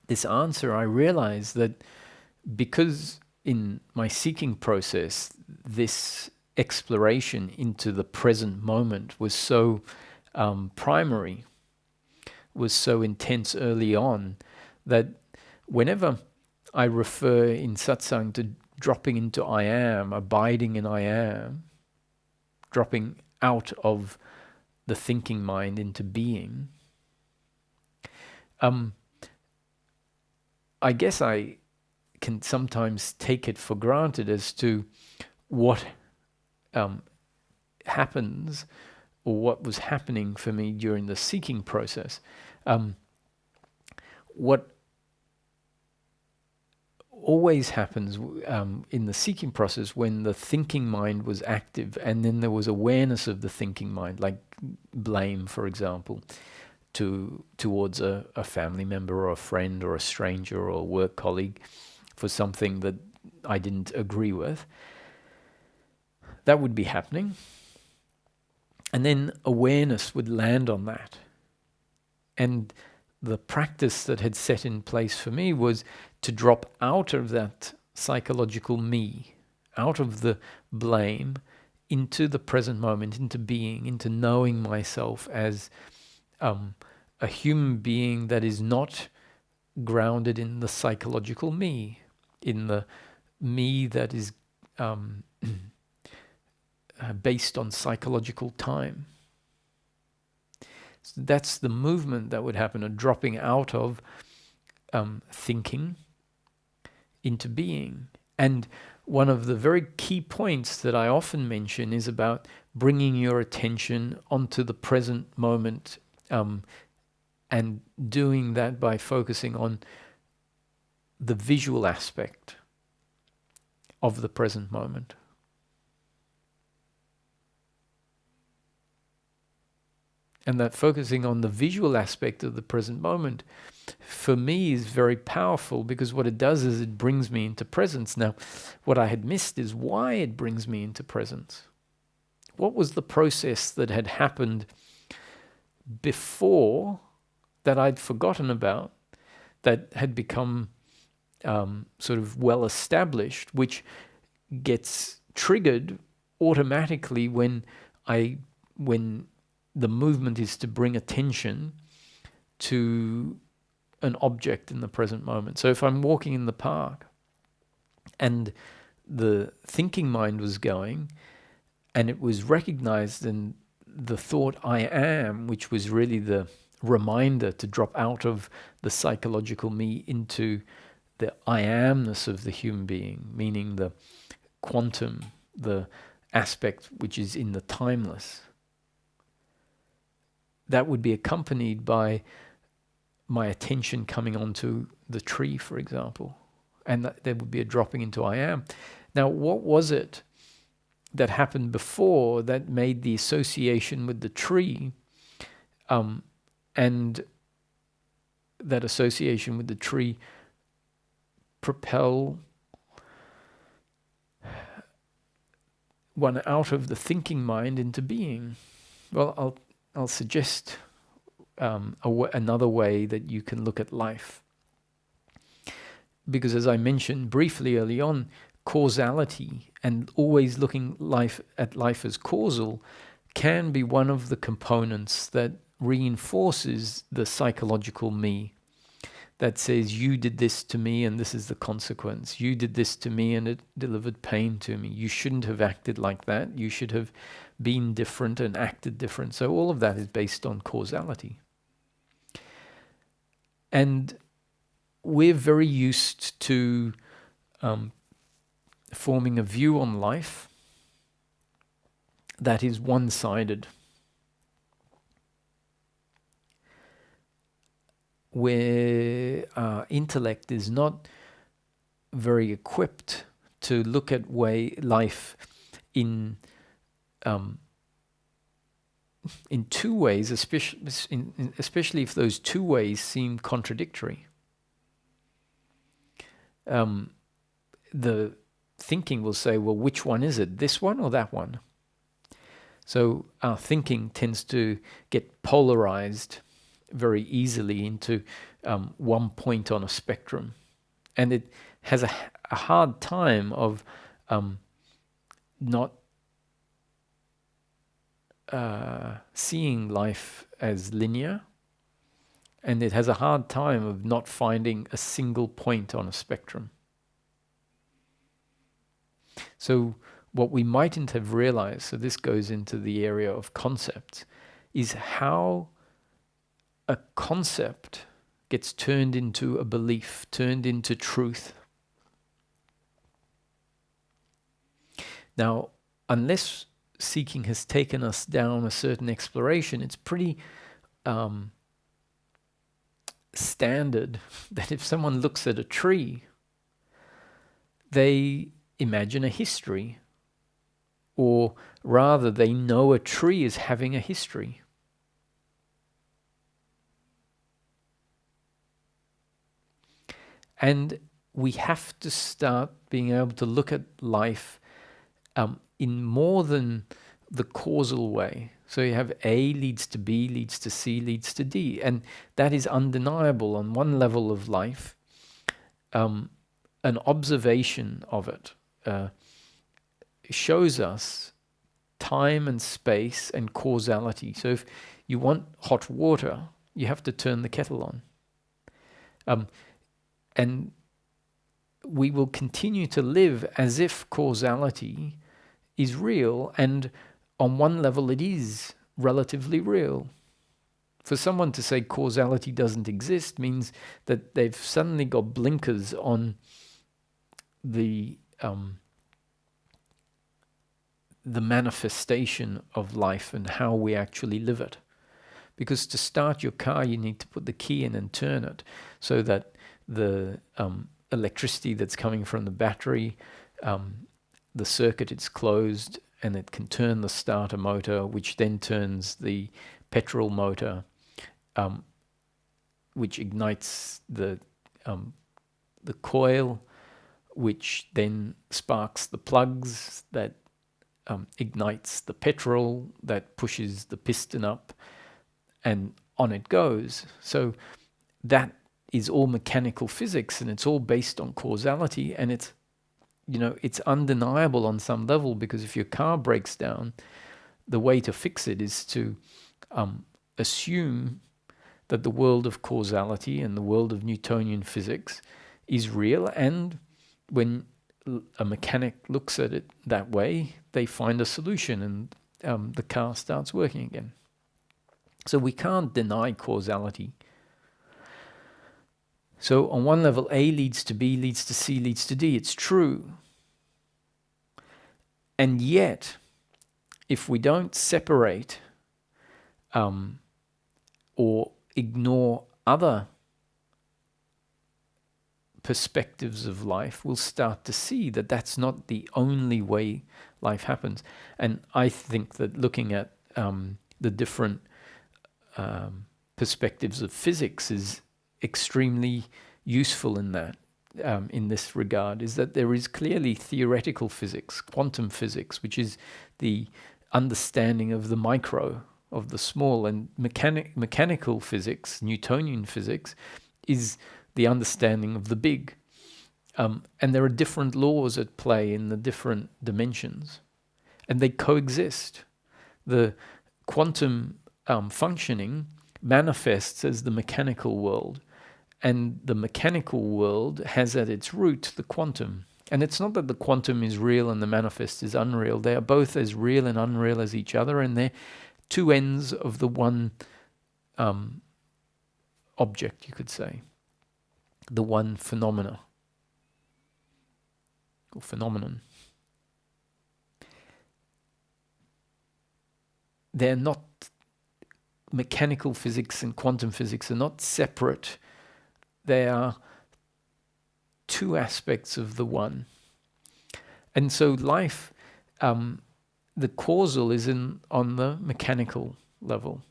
this answer, I realized that because in my seeking process, this exploration into the present moment was so primary, was so intense early on, that whenever I refer in satsang to dropping into I am, abiding in I am, dropping out of the thinking mind into being, I guess I can sometimes take it for granted as to what happens, or what was happening for me during the seeking process. What always happens in the seeking process when the thinking mind was active, and then there was awareness of the thinking mind, like blame, for example, towards a family member or a friend or a stranger or a work colleague for something that I didn't agree with. That would be happening. And then awareness would land on that. And the practice that had set in place for me was to drop out of that psychological me, out of the blame, into the present moment, into being, into knowing myself as a human being that is not grounded in the psychological me, in the me that is based on psychological time. So that's the movement that would happen, a dropping out of thinking into being. And one of the very key points that I often mention is about bringing your attention onto the present moment, and doing that by focusing on the visual aspect of the present moment. And that focusing on the visual aspect of the present moment, for me, is very powerful, because what it does is it brings me into presence. Now, what I had missed is why it brings me into presence. What was the process that had happened before that I'd forgotten about, that had become sort of well established, which gets triggered automatically when the movement is to bring attention to an object in the present moment. So if I'm walking in the park and the thinking mind was going, and it was recognized in the thought I am, which was really the reminder to drop out of the psychological me into the I amness of the human being, meaning the quantum, the aspect which is in the timeless. That would be accompanied by my attention coming onto the tree, for example, and there would be a dropping into I am. Now, what was it that happened before that made the association with the tree and that association with the tree propel one out of the thinking mind into being? Well, I'll suggest another way that you can look at life. Because as I mentioned briefly early on, causality and always looking at life as causal can be one of the components that reinforces the psychological me that says, you did this to me and this is the consequence. You did this to me and it delivered pain to me. You shouldn't have acted like that. You should have been different and acted different. So all of that is based on causality. And we're very used to forming a view on life that is one-sided, where our intellect is not very equipped to look at life in two ways, especially if those two ways seem contradictory. The thinking will say, well, which one is it, this one or that one? So our thinking tends to get polarized very easily into one point on a spectrum. And it has a hard time of not seeing life as linear. And it has a hard time of not finding a single point on a spectrum. So what we mightn't have realized, so this goes into the area of concepts, is how a concept gets turned into a belief, turned into truth. Now, unless seeking has taken us down a certain exploration, it's pretty standard that if someone looks at a tree, they imagine a history, or rather they know a tree as having a history. And we have to start being able to look at life in more than the causal way. So you have A leads to B, leads to C, leads to D. And that is undeniable on one level of life. An observation of it shows us time and space and causality. So if you want hot water, you have to turn the kettle on. And we will continue to live as if causality is real, and on one level it is relatively real. For someone to say causality doesn't exist means that they've suddenly got blinkers on the manifestation of life and how we actually live it. Because to start your car, you need to put the key in and turn it so that the electricity that's coming from the battery, the circuit is closed and it can turn the starter motor, which then turns the petrol motor, which ignites the coil, which then sparks the plugs that ignites the petrol, that pushes the piston up, and on it goes. So that is all mechanical physics, and it's all based on causality, and it's undeniable on some level, because if your car breaks down, the way to fix it is to assume that the world of causality and the world of Newtonian physics is real, and when a mechanic looks at it that way, they find a solution and the car starts working again. So we can't deny causality. So on one level, A leads to B, leads to C, leads to D. It's true. And yet, if we don't separate or ignore other perspectives of life, we'll start to see that that's not the only way life happens. And I think that looking at the different perspectives of physics is extremely useful in that, in this regard, is that there is clearly theoretical physics, quantum physics, which is the understanding of the micro, of the small, and mechanical physics, Newtonian physics, is the understanding of the big. And there are different laws at play in the different dimensions, and they coexist. The quantum functioning manifests as the mechanical world, and the mechanical world has at its root the quantum. And it's not that the quantum is real and the manifest is unreal. They are both as real and unreal as each other, and they're two ends of the one object, you could say, the one phenomena or phenomenon. They're not, mechanical physics and quantum physics are not separate. They are two aspects of the one. And so life, the causal is on the mechanical level.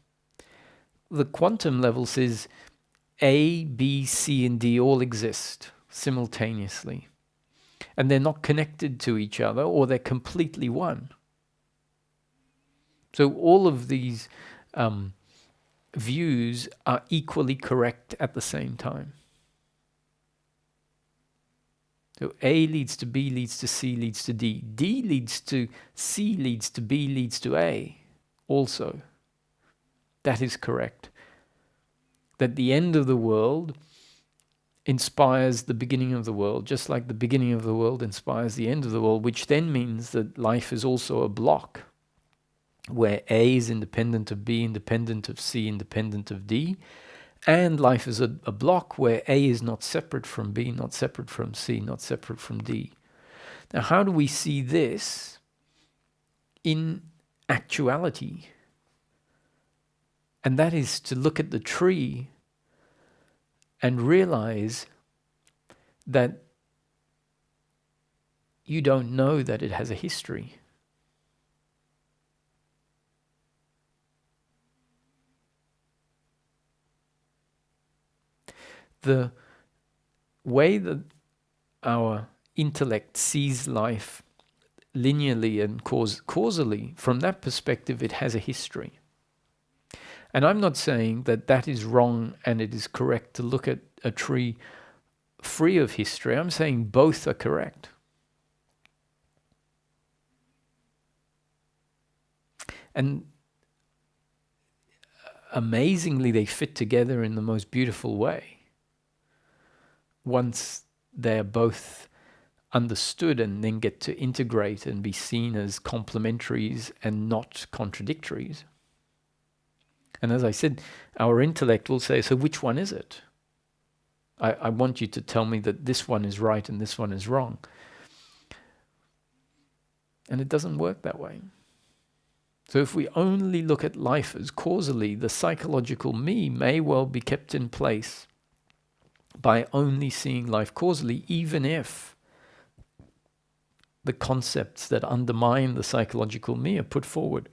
The quantum level says A, B, C, and D all exist simultaneously. And they're not connected to each other, or they're completely one. So all of these views are equally correct at the same time. So A leads to B, leads to C, leads to D. D leads to C, leads to B, leads to A also. That is correct. That the end of the world inspires the beginning of the world, just like the beginning of the world inspires the end of the world, which then means that life is also a block, where A is independent of B, independent of C, independent of D, and life is a block where A is not separate from B, not separate from C, not separate from D. Now, how do we see this in actuality? And that is to look at the tree and realize that you don't know that it has a history. The way that our intellect sees life linearly and causally, from that perspective, it has a history. And I'm not saying that that is wrong and it is correct to look at a tree free of history. I'm saying both are correct. And amazingly, they fit together in the most beautiful way once they're both understood and then get to integrate and be seen as complementaries and not contradictories. And as I said, our intellect will say, so which one is it? I want you to tell me that this one is right and this one is wrong. And it doesn't work that way. So if we only look at life as causally, the psychological me may well be kept in place by only seeing life causally, even if the concepts that undermine the psychological me are put forward.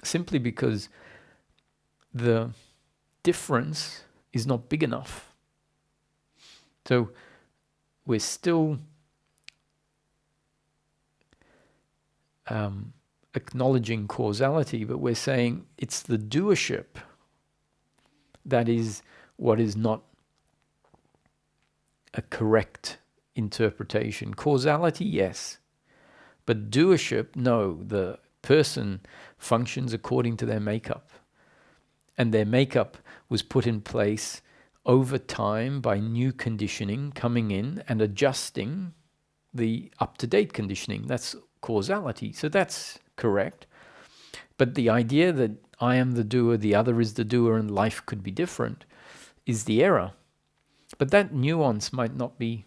Simply because the difference is not big enough. So we're still acknowledging causality, but we're saying it's the doership that is what is not a correct interpretation. Causality, yes, but doership, no. The person functions according to their makeup, and their makeup was put in place over time by new conditioning coming in and adjusting the up-to-date conditioning. That's causality. So that's correct. But the idea that I am the doer, the other is the doer, and life could be different is the error. But that nuance might not be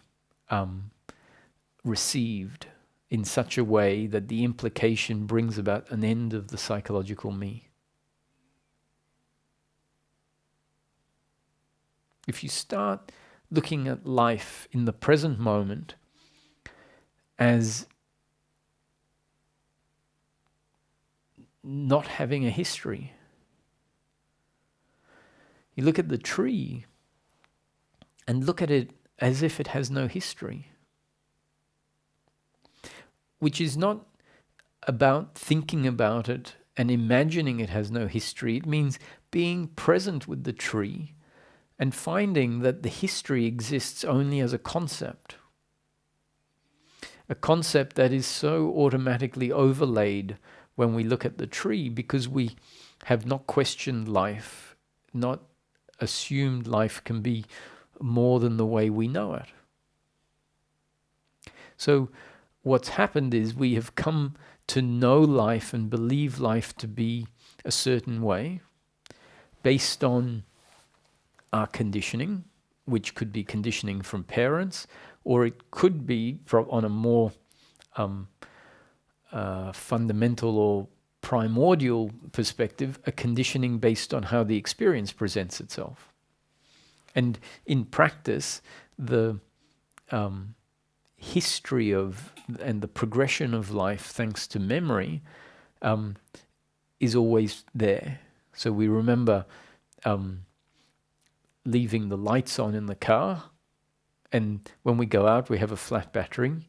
received in such a way that the implication brings about an end of the psychological me. If you start looking at life in the present moment as not having a history, you look at the tree and look at it as if it has no history, which is not about thinking about it and imagining it has no history. It means being present with the tree and finding that the history exists only as a concept that is so automatically overlaid when we look at the tree because we have not questioned life, not assumed life can be more than the way we know it. So what's happened is we have come to know life and believe life to be a certain way based on our conditioning, which could be conditioning from parents, or it could be on a more fundamental or primordial perspective, a conditioning based on how the experience presents itself. And in practice, the history of and the progression of life, thanks to memory, is always there. So we remember leaving the lights on in the car, and when we go out we have a flat battery,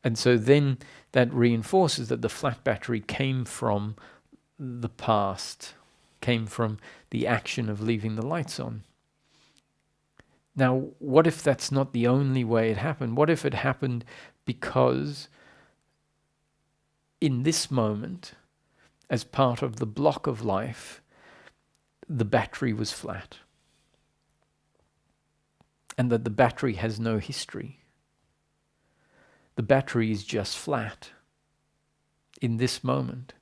and so then that reinforces that the flat battery came from the past, came from the action of leaving the lights on. Now, what if that's not the only way it happened? What if it happened because in this moment, as part of the block of life, the battery was flat? And that the battery has no history. The battery is just flat in this moment.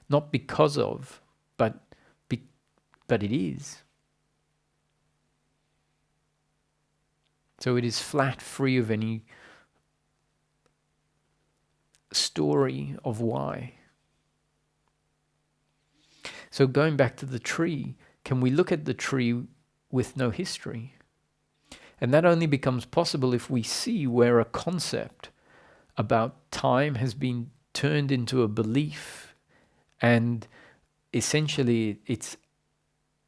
Not because of, but it is. So it is flat, free of any story of why. So going back to the tree, can we look at the tree with no history? And that only becomes possible if we see where a concept about time has been turned into a belief, and essentially it's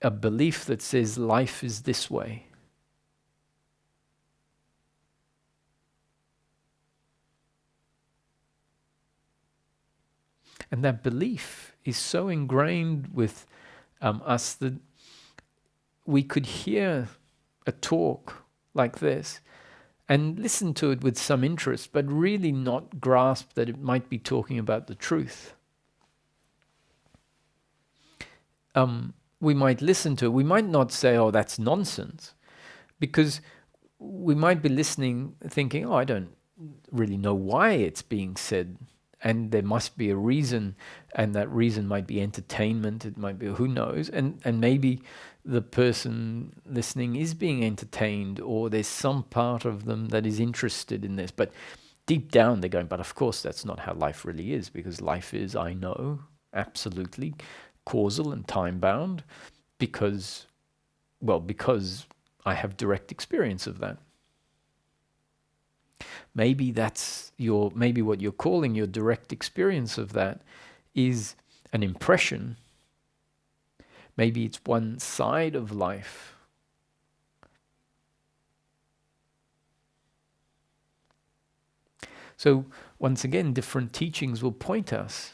a belief that says life is this way. And that belief is so ingrained with us that we could hear a talk like this and listen to it with some interest, but really not grasp that it might be talking about the truth. We might listen to it. We might not say, oh, that's nonsense, because we might be listening thinking, oh, I don't really know why it's being said, and there must be a reason, and that reason might be entertainment, it might be who knows, and maybe the person listening is being entertained, or there's some part of them that is interested in this, but deep down they're going, but of course that's not how life really is, because life is, I know, absolutely causal and time-bound, because I have direct experience of that. Maybe maybe what you're calling your direct experience of that is an impression. Maybe it's one side of life. So once again, different teachings will point us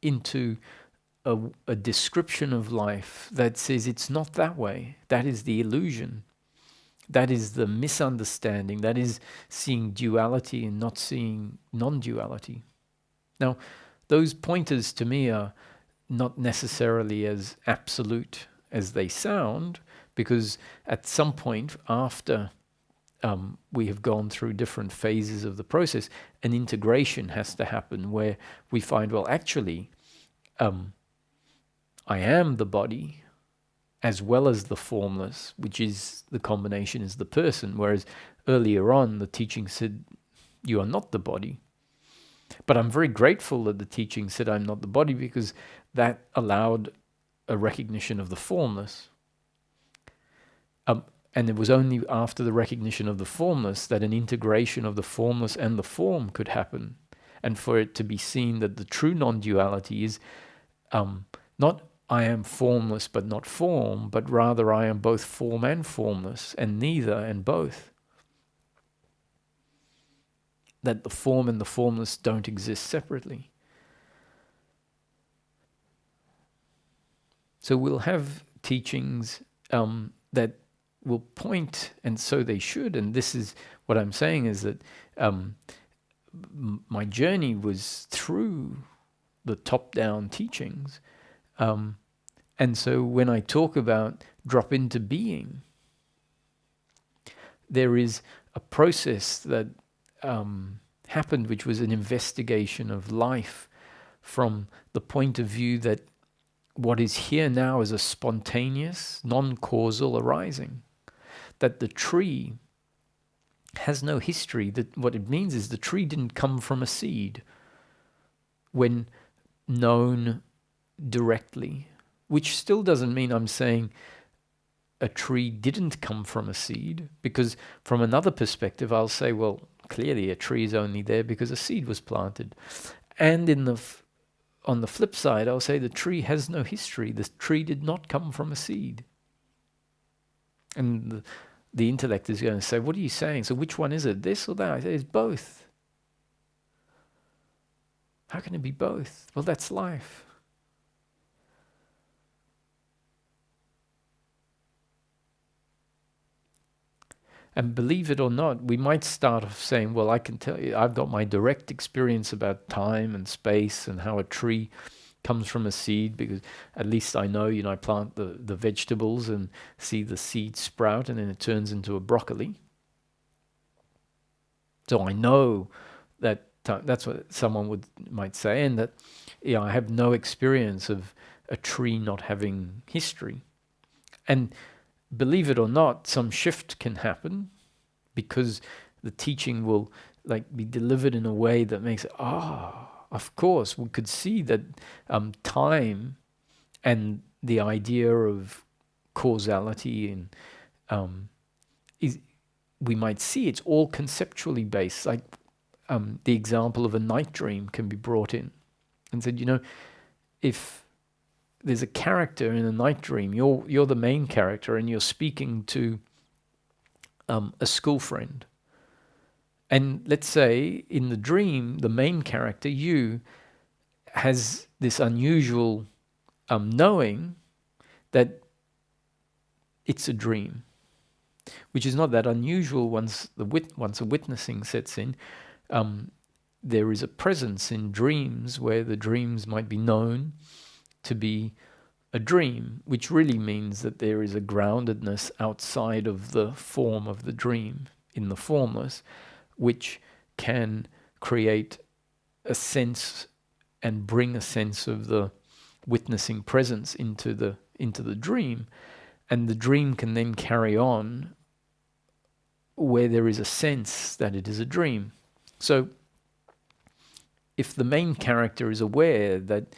into a description of life that says it's not that way. That is the illusion. That is the misunderstanding. That is seeing duality and not seeing non-duality. Now, those pointers to me are not necessarily as absolute as they sound, because at some point after we have gone through different phases of the process, an integration has to happen where we find, well, actually, I am the body as well as the formless, which is the combination is the person. Whereas earlier on, the teaching said, you are not the body. But I'm very grateful that the teaching said I'm not the body, because that allowed a recognition of the formless. And it was only after the recognition of the formless that an integration of the formless and the form could happen. And for it to be seen that the true non-duality is not I am formless but not form, but rather I am both form and formless, and neither and both. That the form and the formless don't exist separately. So we'll have teachings that will point, and so they should, and this is what I'm saying, is that my journey was through the top-down teachings. And so when I talk about drop into being, there is a process that happened, which was an investigation of life from the point of view that what is here now is a spontaneous, non-causal arising. That the tree has no history. That what it means is the tree didn't come from a seed when known directly, which still doesn't mean I'm saying a tree didn't come from a seed, because from another perspective I'll say, well, clearly a tree is only there because a seed was planted. And on the flip side, I'll say the tree has no history. The tree did not come from a seed. And the intellect is going to say, what are you saying? So which one is it, this or that? I say, it's both. How can it be both? Well, that's life. And believe it or not, we might start off saying, well, I can tell you, I've got my direct experience about time and space and how a tree comes from a seed, because at least I know, I plant the vegetables and see the seed sprout and then it turns into a broccoli. So I know that that's what someone might say, and that I have no experience of a tree not having history. And believe it or not, some shift can happen, because the teaching will be delivered in a way that makes it, of course, we could see that time and the idea of causality and we might see it's all conceptually based. Like the example of a night dream can be brought in and said, if there's a character in a night dream, you're the main character and you're speaking to a school friend. And let's say in the dream, the main character, you, has this unusual knowing that it's a dream, which is not that unusual once a witnessing sets in. There is a presence in dreams where the dreams might be known to be a dream, which really means that there is a groundedness outside of the form of the dream, in the formless, which can create a sense and bring a sense of the witnessing presence into the dream, and the dream can then carry on where there is a sense that it is a dream. So if the main character is aware that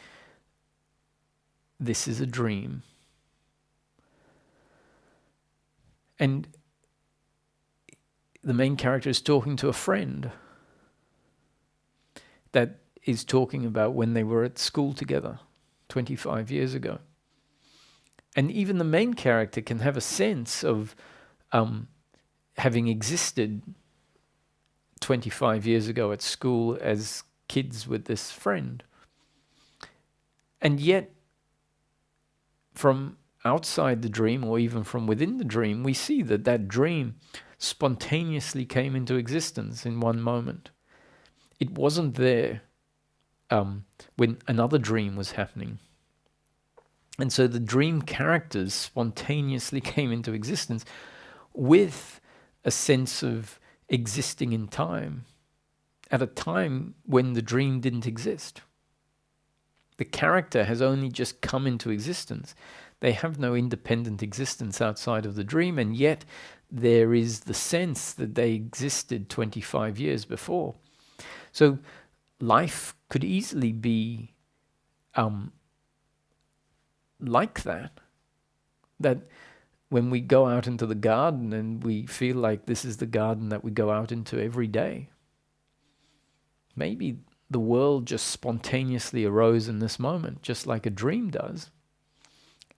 this is a dream, and the main character is talking to a friend that is talking about when they were at school together 25 years ago. And even the main character can have a sense of having existed 25 years ago at school as kids with this friend. And yet, from outside the dream, or even from within the dream, we see that dream spontaneously came into existence in one moment. It wasn't there when another dream was happening. And so the dream characters spontaneously came into existence with a sense of existing in time at a time when the dream didn't exist. The character has only just come into existence. They have no independent existence outside of the dream, and yet there is the sense that they existed 25 years before. So life could easily be like that. That when we go out into the garden and we feel like this is the garden that we go out into every day, maybe the world just spontaneously arose in this moment, just like a dream does.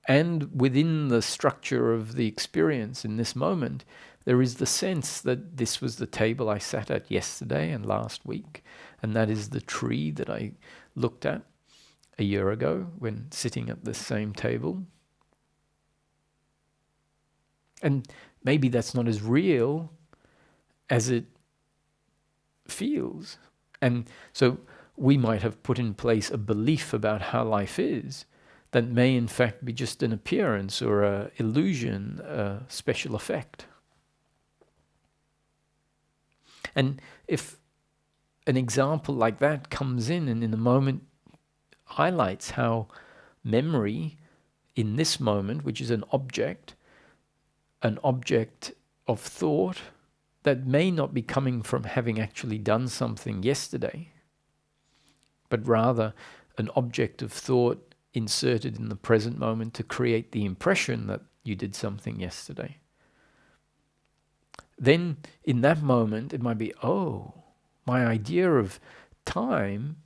And within the structure of the experience in this moment, there is the sense that this was the table I sat at yesterday and last week, and that is the tree that I looked at a year ago when sitting at the same table. And maybe that's not as real as it feels. And so we might have put in place a belief about how life is that may in fact be just an appearance or an illusion, a special effect. And if an example like that comes in and in a moment highlights how memory in this moment, which is an object of thought that may not be coming from having actually done something yesterday, but rather an object of thought inserted in the present moment to create the impression that you did something yesterday. Then in that moment, it might be, oh, my idea of time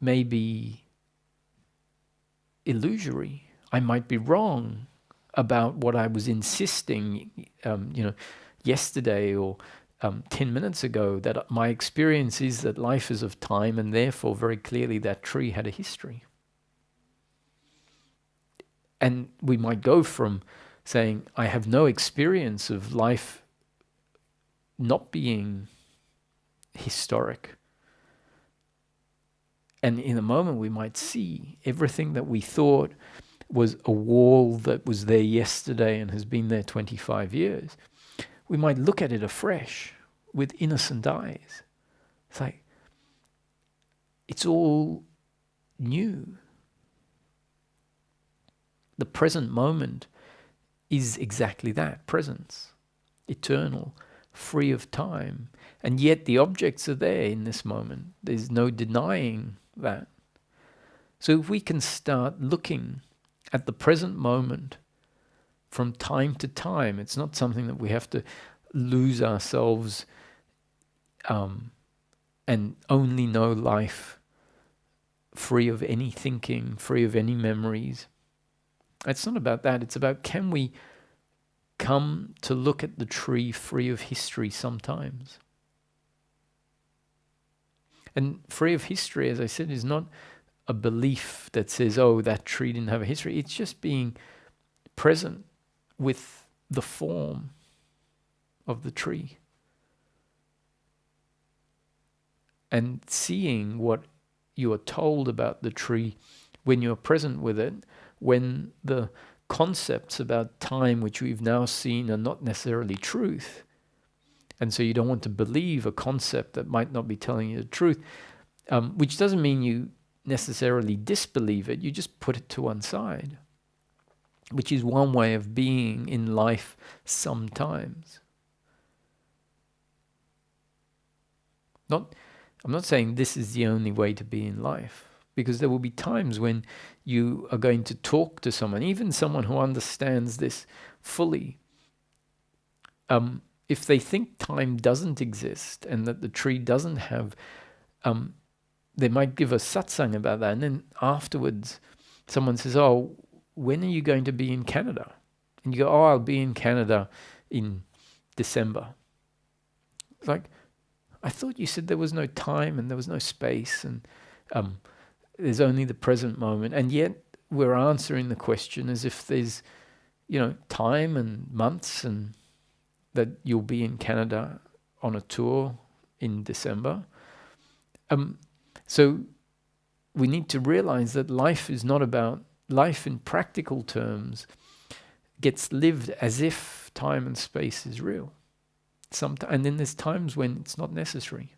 may be illusory. I might be wrong about what I was insisting, yesterday or 10 minutes ago, that my experience is that life is of time, and therefore very clearly that tree had a history. And we might go from saying, I have no experience of life not being historic. And in a moment we might see everything that we thought was a wall that was there yesterday and has been there 25 years. We might look at it afresh with innocent eyes. It's like, it's all new. The present moment is exactly that, presence, eternal, free of time. And yet the objects are there in this moment. There's no denying that. So if we can start looking at the present moment from time to time, it's not something that we have to lose ourselves and only know life free of any thinking, free of any memories. It's not about that. It's about, can we come to look at the tree free of history sometimes? And free of history, as I said, is not a belief that says, oh, that tree didn't have a history. It's just being present with the form of the tree and seeing what you are told about the tree when you're present with it, when the concepts about time which we've now seen are not necessarily truth. And so you don't want to believe a concept that might not be telling you the truth, which doesn't mean you necessarily disbelieve it. You just put it to one side, which is one way of being in life sometimes. I'm not saying this is the only way to be in life, because there will be times when you are going to talk to someone, even someone who understands this fully. If they think time doesn't exist and that the tree doesn't have, they might give a satsang about that. And then afterwards, someone says, oh, when are you going to be in Canada? And you go, oh, I'll be in Canada in December. It's like, I thought you said there was no time and there was no space and there's only the present moment. And yet we're answering the question as if there's, time and months and that you'll be in Canada on a tour in December. So we need to realize that life is not about life in practical terms gets lived as if time and space is real. And then there's times when it's not necessary.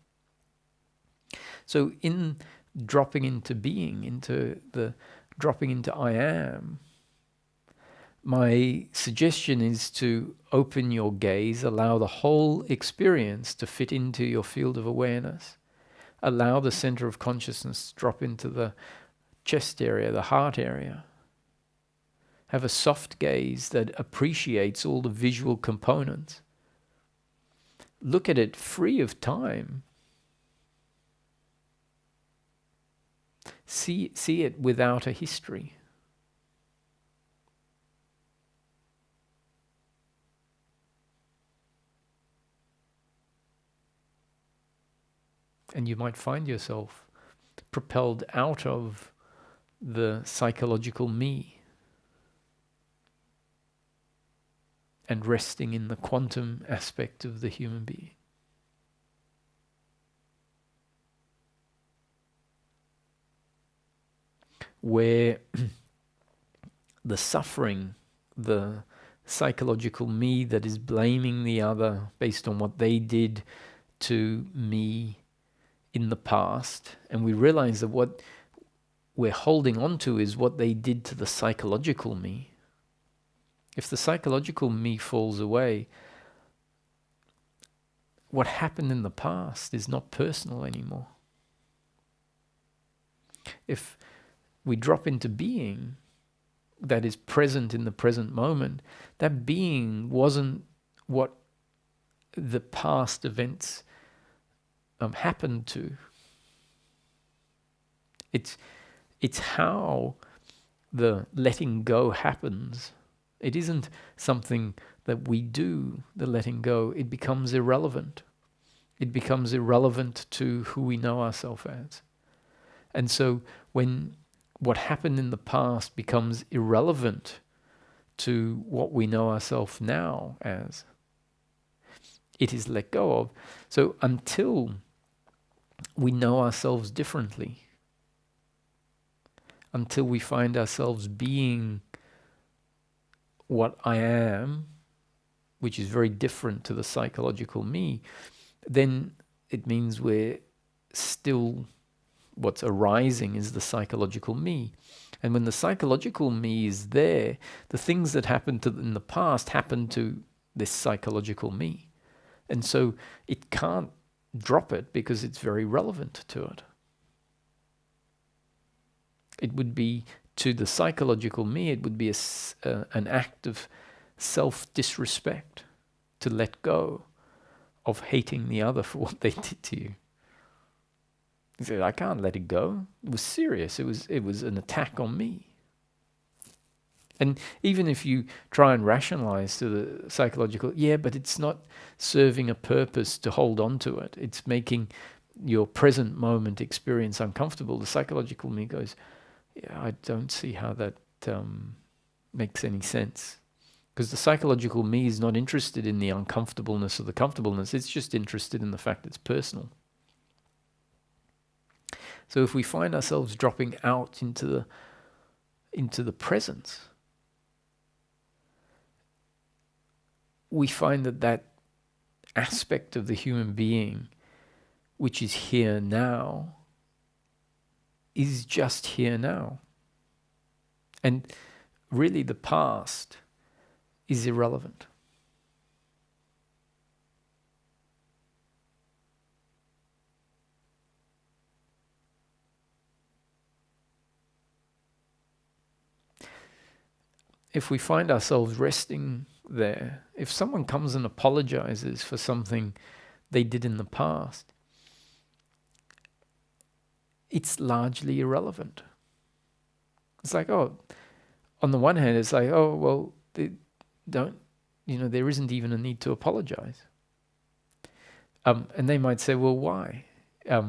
So in dropping into being, dropping into I am, my suggestion is to open your gaze, allow the whole experience to fit into your field of awareness, allow the center of consciousness to drop into the chest area, the heart area. Have a soft gaze that appreciates all the visual components. Look at it free of time. See it without a history. And you might find yourself propelled out of the psychological me and resting in the quantum aspect of the human being. Where the suffering, the psychological me that is blaming the other based on what they did to me in the past, and we realize that what we're holding on to is what they did to the psychological me. If the psychological me falls away, what happened in the past is not personal anymore. If we drop into being that is present in the present moment, that being wasn't what the past events happened to. It's how the letting go happens. It isn't something that we do, the letting go. It becomes irrelevant. It becomes irrelevant to who we know ourselves as. And so when what happened in the past becomes irrelevant to what we know ourselves now as, it is let go of. So until we know ourselves differently, until we find ourselves being what I am, which is very different to the psychological me, then it means we're still, what's arising is the psychological me. And when the psychological me is there, the things that happened in the past happen to this psychological me. And so it can't drop it because it's very relevant to it. It would be, to the psychological me, it would be an act of self-disrespect to let go of hating the other for what they did to you. He said, I can't let it go. It was serious. It was an attack on me. And even if you try and rationalize to the psychological, yeah, but it's not serving a purpose to hold on to it. It's making your present moment experience uncomfortable. The psychological me goes, yeah, I don't see how that makes any sense. Because the psychological me is not interested in the uncomfortableness or the comfortableness. It's just interested in the fact it's personal. So if we find ourselves dropping out into the presence, we find that aspect of the human being, which is here now, is just here now. And really the past is irrelevant. If we find ourselves resting there, if someone comes and apologizes for something they did in the past, it's largely irrelevant. It's like, oh, on the one hand, it's like, oh, well, there isn't even a need to apologize. And they might say, well, why? I've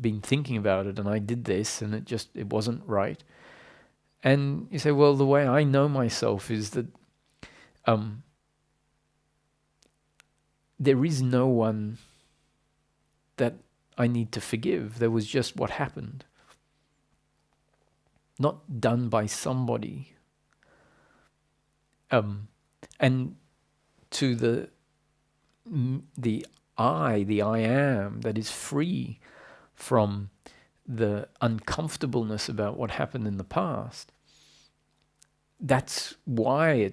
been thinking about it and I did this and it wasn't right. And you say, well, the way I know myself is that there is no one that I need to forgive. There was just what happened. not done by somebody. And to the I am, that is free from the uncomfortableness about what happened in the past. That's why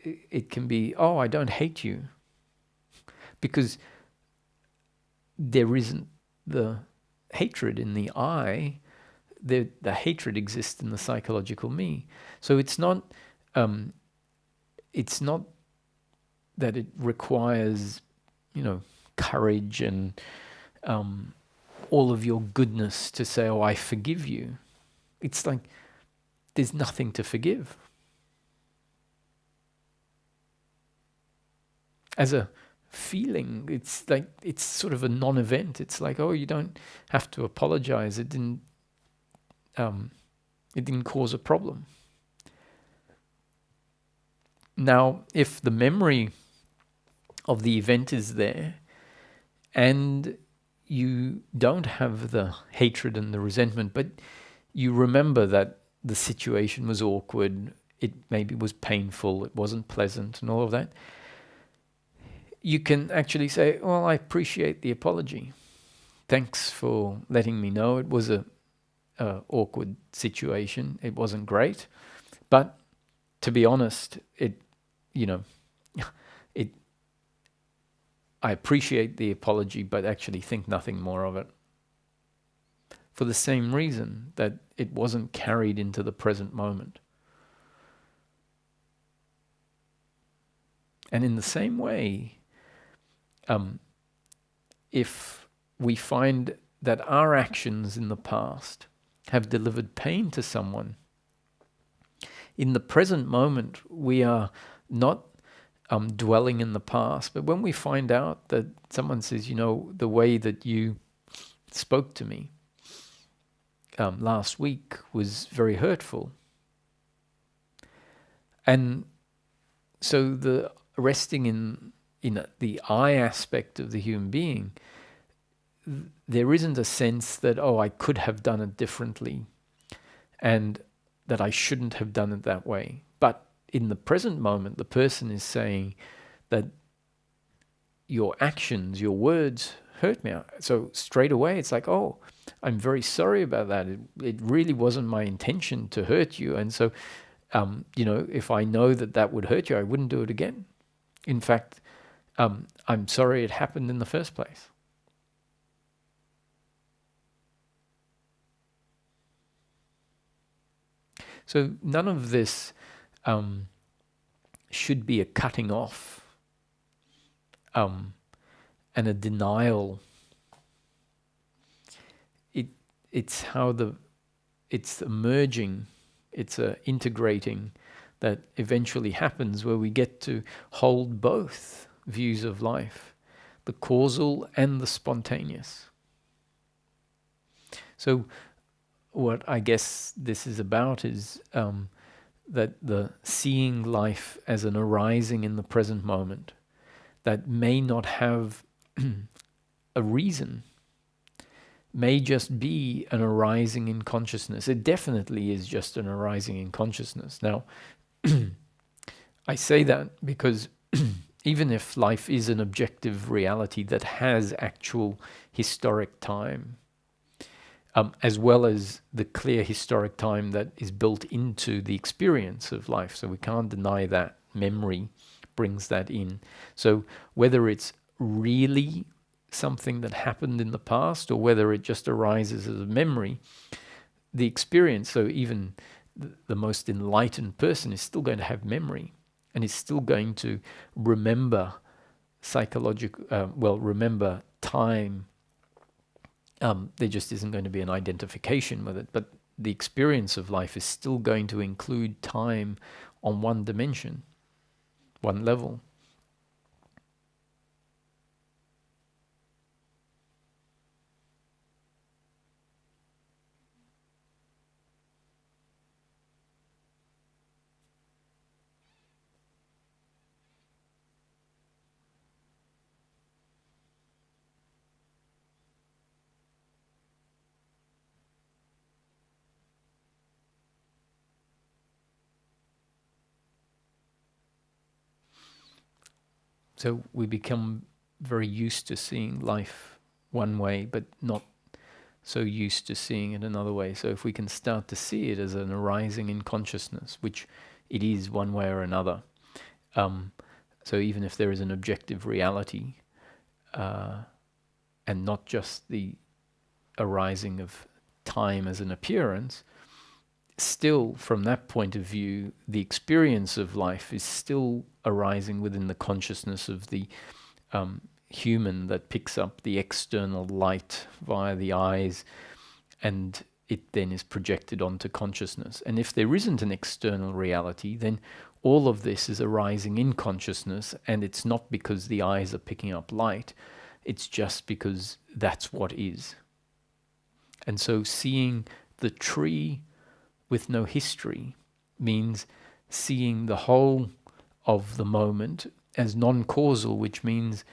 it can be, oh, I don't hate you, because there isn't the hatred in the I. The hatred exists in the psychological me. So it's not that it requires, courage and all of your goodness to say, oh, I forgive you. It's like there's nothing to forgive. As a feeling, it's like it's sort of a non-event. It's like, oh, you don't have to apologize. It didn't cause a problem. Now, if the memory of the event is there and you don't have the hatred and the resentment, but you remember that the situation was awkward, it maybe was painful, it wasn't pleasant and all of that, you can actually say, well, I appreciate the apology. Thanks for letting me know. It was a awkward situation. It wasn't great. But to be honest, I appreciate the apology, but actually think nothing more of it. For the same reason that it wasn't carried into the present moment. And in the same way, if we find that our actions in the past have delivered pain to someone, in the present moment, we are not dwelling in the past. But when we find out that someone says, the way that you spoke to me last week was very hurtful. And so the resting in the I aspect of the human being, there isn't a sense that, oh, I could have done it differently and that I shouldn't have done it that way. But in the present moment, the person is saying that your actions, your words hurt me. So straight away, it's like, oh, I'm very sorry about that. It really wasn't my intention to hurt you. And so, if I know that would hurt you, I wouldn't do it again. In fact, I'm sorry it happened in the first place. So none of this should be a cutting off and a denial. It's a merging, it's a integrating that eventually happens, where we get to hold both views of life, the causal and the spontaneous. So what I guess this is about is that the seeing life as an arising in the present moment that may not have a reason, may just be an arising in consciousness. It definitely is just an arising in consciousness. Now, I say that because even if life is an objective reality that has actual historic time, as well as the clear historic time that is built into the experience of life, so we can't deny that. Memory brings that in. So whether it's really something that happened in the past or whether it just arises as a memory, the experience, so even the most enlightened person is still going to have memory and is still going to remember remember time. There just isn't going to be an identification with it, but the experience of life is still going to include time on one dimension, one level. So we become very used to seeing life one way, but not so used to seeing it another way. So if we can start to see it as an arising in consciousness, which it is one way or another, so even if there is an objective reality, and not just the arising of time as an appearance, still from that point of view, the experience of life is still arising within the consciousness of the human that picks up the external light via the eyes, and it then is projected onto consciousness. And if there isn't an external reality, then all of this is arising in consciousness, and it's not because the eyes are picking up light, it's just because that's what is. And so seeing the tree with no history means seeing the whole of the moment as non-causal, which means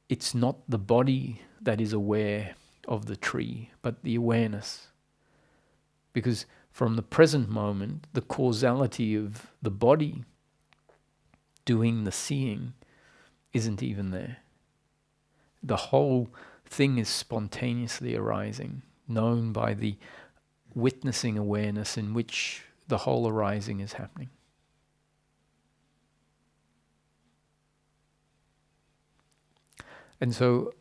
it's not the body that is aware of the tree, but the awareness. Because from the present moment, the causality of the body doing the seeing isn't even there. The whole thing is spontaneously arising, known by the witnessing awareness in which the whole arising is happening. And so,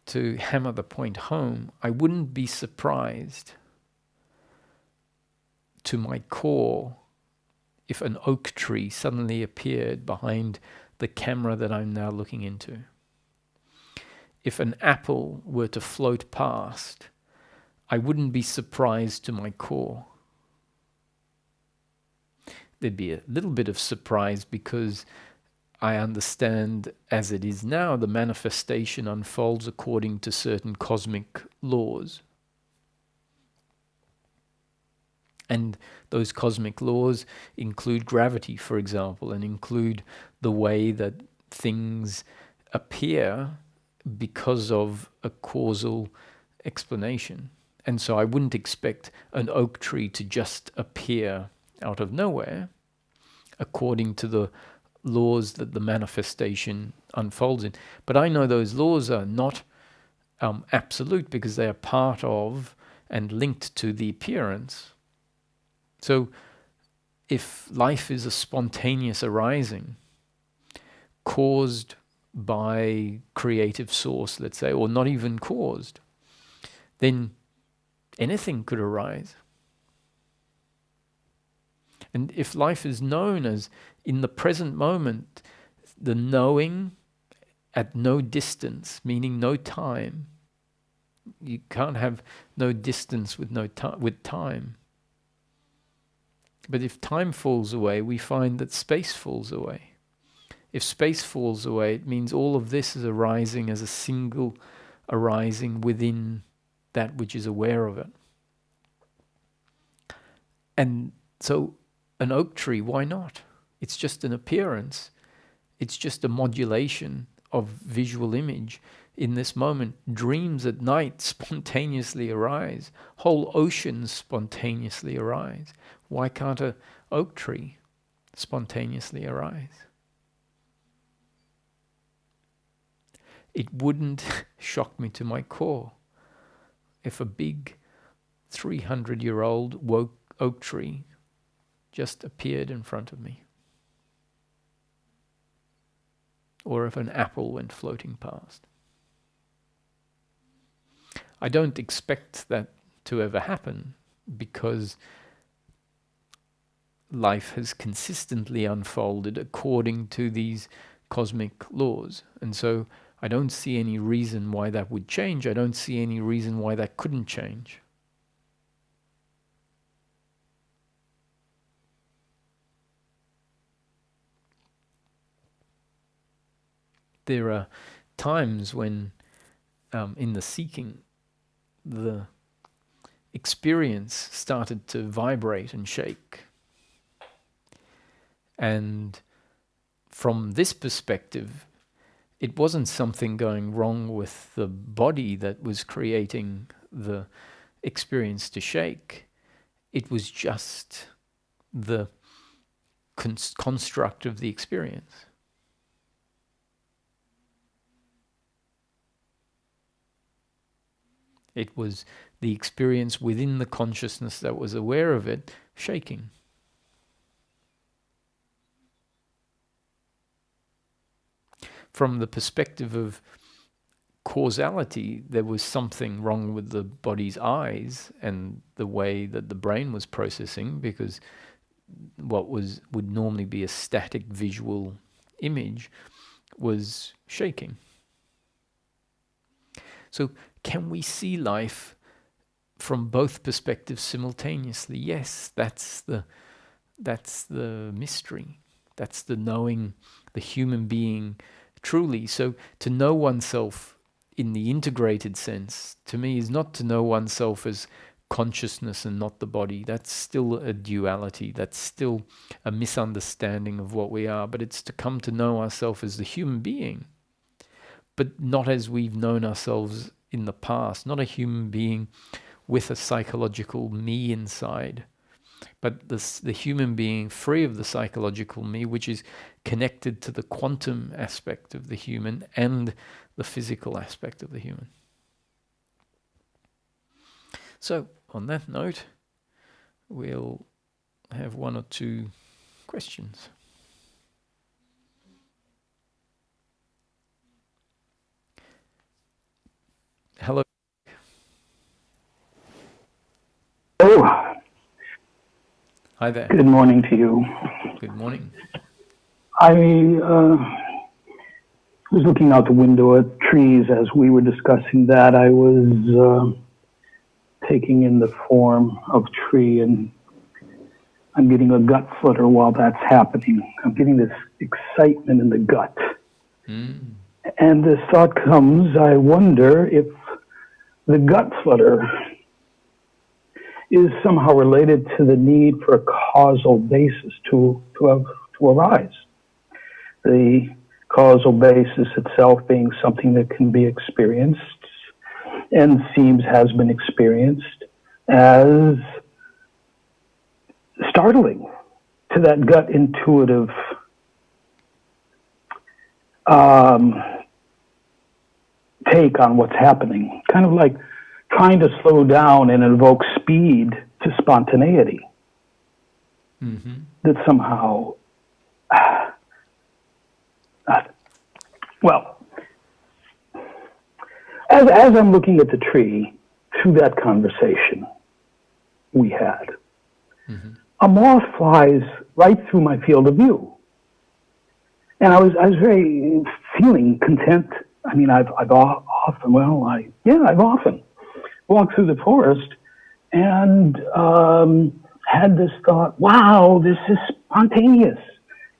to hammer the point home, I wouldn't be surprised to my core if an oak tree suddenly appeared behind the camera that I'm now looking into. If an apple were to float past, I wouldn't be surprised to my core. There'd be a little bit of surprise because I understand as it is now, the manifestation unfolds according to certain cosmic laws. And those cosmic laws include gravity, for example, and include the way that things appear because of a causal explanation. And so I wouldn't expect an oak tree to just appear out of nowhere according to the laws that the manifestation unfolds in. But I know those laws are not absolute because they are part of and linked to the appearance. So if life is a spontaneous arising caused by creative source, let's say, or not even caused, then anything could arise. And if life is known as in the present moment, the knowing at no distance, meaning no time, you can't have no distance with with time. But if time falls away, we find that space falls away. If space falls away, it means all of this is arising as a single arising within that which is aware of it. And so an oak tree, why not? It's just an appearance. It's just a modulation of visual image. In this moment, dreams at night spontaneously arise. Whole oceans spontaneously arise. Why can't an oak tree spontaneously arise? It wouldn't shock me to my core if a big 300-year-old oak tree just appeared in front of me. Or if an apple went floating past. I don't expect that to ever happen because life has consistently unfolded according to these cosmic laws. And so I don't see any reason why that would change. I don't see any reason why that couldn't change. There are times when in the seeking, the experience started to vibrate and shake. And from this perspective, it wasn't something going wrong with the body that was creating the experience to shake. It was just the construct of the experience. It was the experience within the consciousness that was aware of it shaking. From the perspective of causality, there was something wrong with the body's eyes and the way that the brain was processing, because what would normally be a static visual image was shaking. So can we see life from both perspectives simultaneously? Yes, that's the mystery. That's the knowing the human being truly. So to know oneself in the integrated sense, to me, is not to know oneself as consciousness and not the body. That's still a duality. That's still a misunderstanding of what we are. But it's to come to know ourselves as the human being, but not as we've known ourselves in the past. Not a human being with a psychological me inside, but the human being free of the psychological me, which is connected to the quantum aspect of the human and the physical aspect of the human. So, on that note, we'll have one or two questions. Hello. Oh, Hi there. good morning to you. Good morning. I was looking out the window at trees as we were discussing that. I was taking in the form of tree, and I'm getting a gut flutter while that's happening. I'm getting this excitement in the gut. And this thought comes, I wonder if the gut flutter is somehow related to the need for a causal basis to arise. The causal basis itself being something that can be experienced and has been experienced as startling to that gut intuitive take on what's happening. Kind of like trying to slow down and invoke speed to spontaneity. That somehow, well, as I'm looking at the tree through that conversation we had, a moth flies right through my field of view. And I was very feeling content. I mean, I've often walked through the forest and had this thought, wow, this is spontaneous.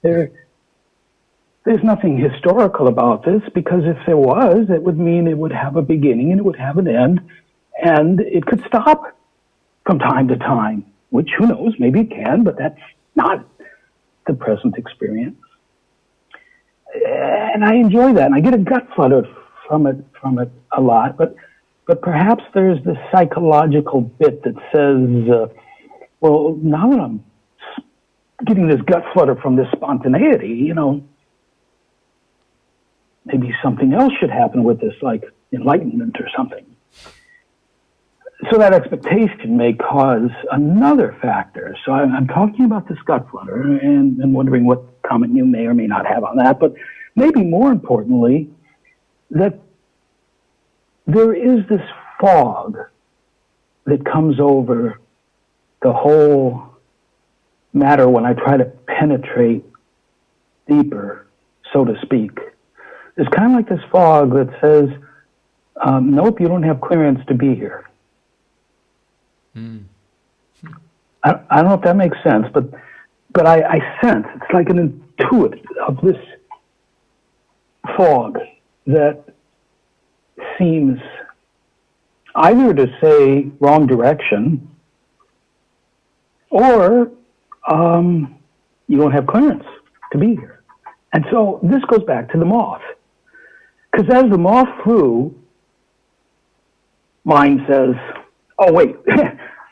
There's nothing historical about this, because if there was, it would mean it would have a beginning and it would have an end, and it could stop from time to time, which, who knows, maybe it can, but that's not the present experience. And I enjoy that, and I get a gut flutter from it a lot, but perhaps there's this psychological bit that says, well, now that I'm getting this gut flutter from this spontaneity, maybe something else should happen with this, like enlightenment or something. So that expectation may cause another factor. So I'm talking about this gut flutter and wondering what comment you may or may not have on that, but maybe more importantly, that there is this fog that comes over the whole matter when I try to penetrate deeper, so to speak. It's kind of like this fog that says, nope, you don't have clearance to be here. I don't know if that makes sense, but I sense, it's like an intuitive of this fog that seems either to say wrong direction, or you don't have clearance to be here. And so this goes back to the moth. Because as the moth flew, mind says, oh, wait,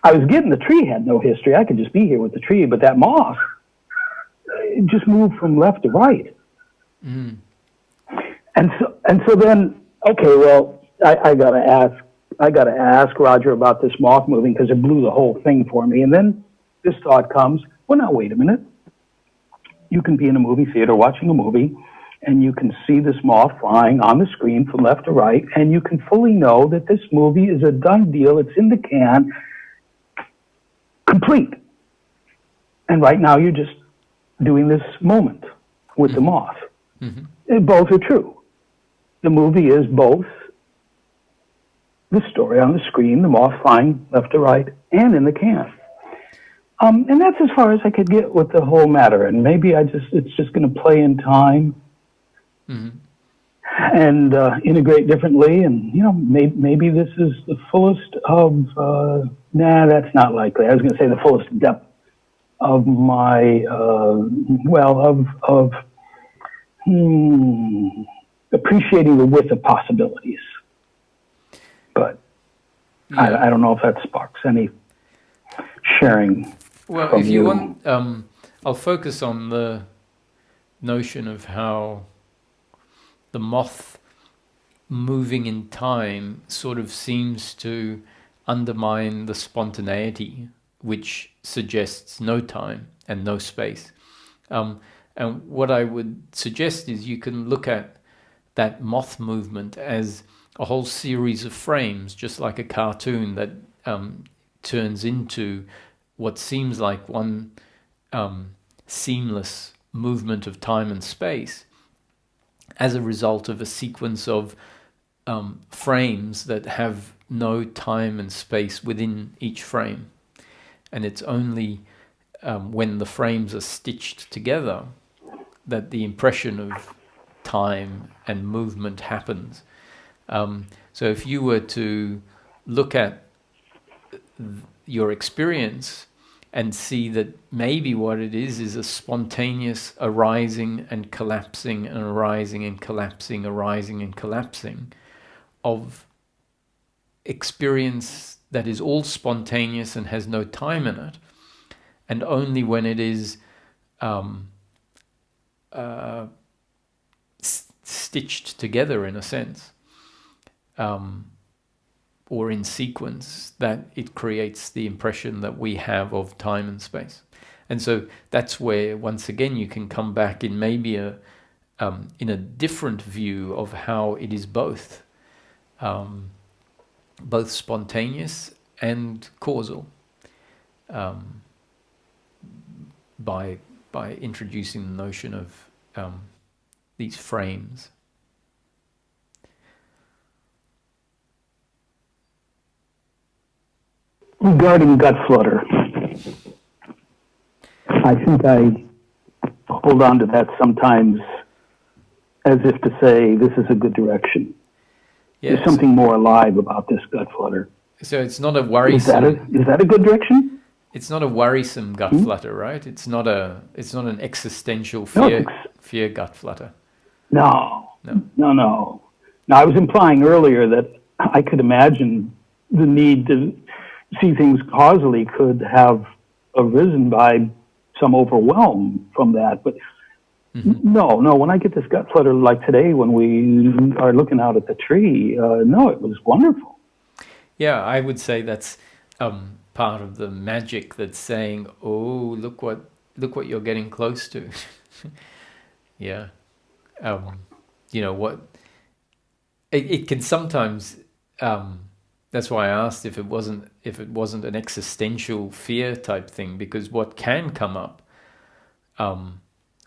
I was getting the tree had no history. I could just be here with the tree. But that moth, it just moved from left to right. And so then, okay, well, I got to ask I got to ask Roger about this moth moving because it blew the whole thing for me. And then this thought comes, well, now, wait a minute. You can be in a movie theater watching a movie, and you can see this moth flying on the screen from left to right, and you can fully know that this movie is a done deal. It's in the can, complete. And right now, you're just doing this moment with the moth. Both are true. The movie is both the story on the screen, the moth flying left to right, and in the can. And that's as far as I could get with the whole matter. And maybe it's just going to play in time and integrate differently. And, maybe this is the fullest of, that's not likely. I was going to say the fullest depth of my, appreciating the width of possibilities. But I don't know if that sparks any sharing. Well, if you want, I'll focus on the notion of how the moth moving in time sort of seems to undermine the spontaneity, which suggests no time and no space. And what I would suggest is you can look at that moth movement as a whole series of frames, just like a cartoon that turns into what seems like one seamless movement of time and space as a result of a sequence of frames that have no time and space within each frame. And it's only when the frames are stitched together that the impression of time and movement happens. So if you were to look at your experience and see that maybe what it is a spontaneous arising and collapsing and arising and collapsing, arising and collapsing of experience that is all spontaneous and has no time in it, and only when it is stitched together in a sense, or in sequence, that it creates the impression that we have of time and space. And so that's where, once again, you can come back in maybe in a different view of how it is both spontaneous and causal, by introducing the notion of these frames. Regarding gut flutter, I think I hold on to that sometimes as if to say this is a good direction. Yeah, there's something more alive about this gut flutter. So it's not a worrisome. Is that a good direction? It's not a worrisome gut flutter, right? It's not an existential fear gut flutter. No. Now, I was implying earlier that I could imagine the need to see things causally could have arisen by some overwhelm from that. But no, when I get this gut flutter like today when we are looking out at the tree, no, it was wonderful. Yeah, I would say that's part of the magic that's saying, oh, look what you're getting close to. Yeah. What it can sometimes, that's why I asked if it wasn't an existential fear type thing, because what can come up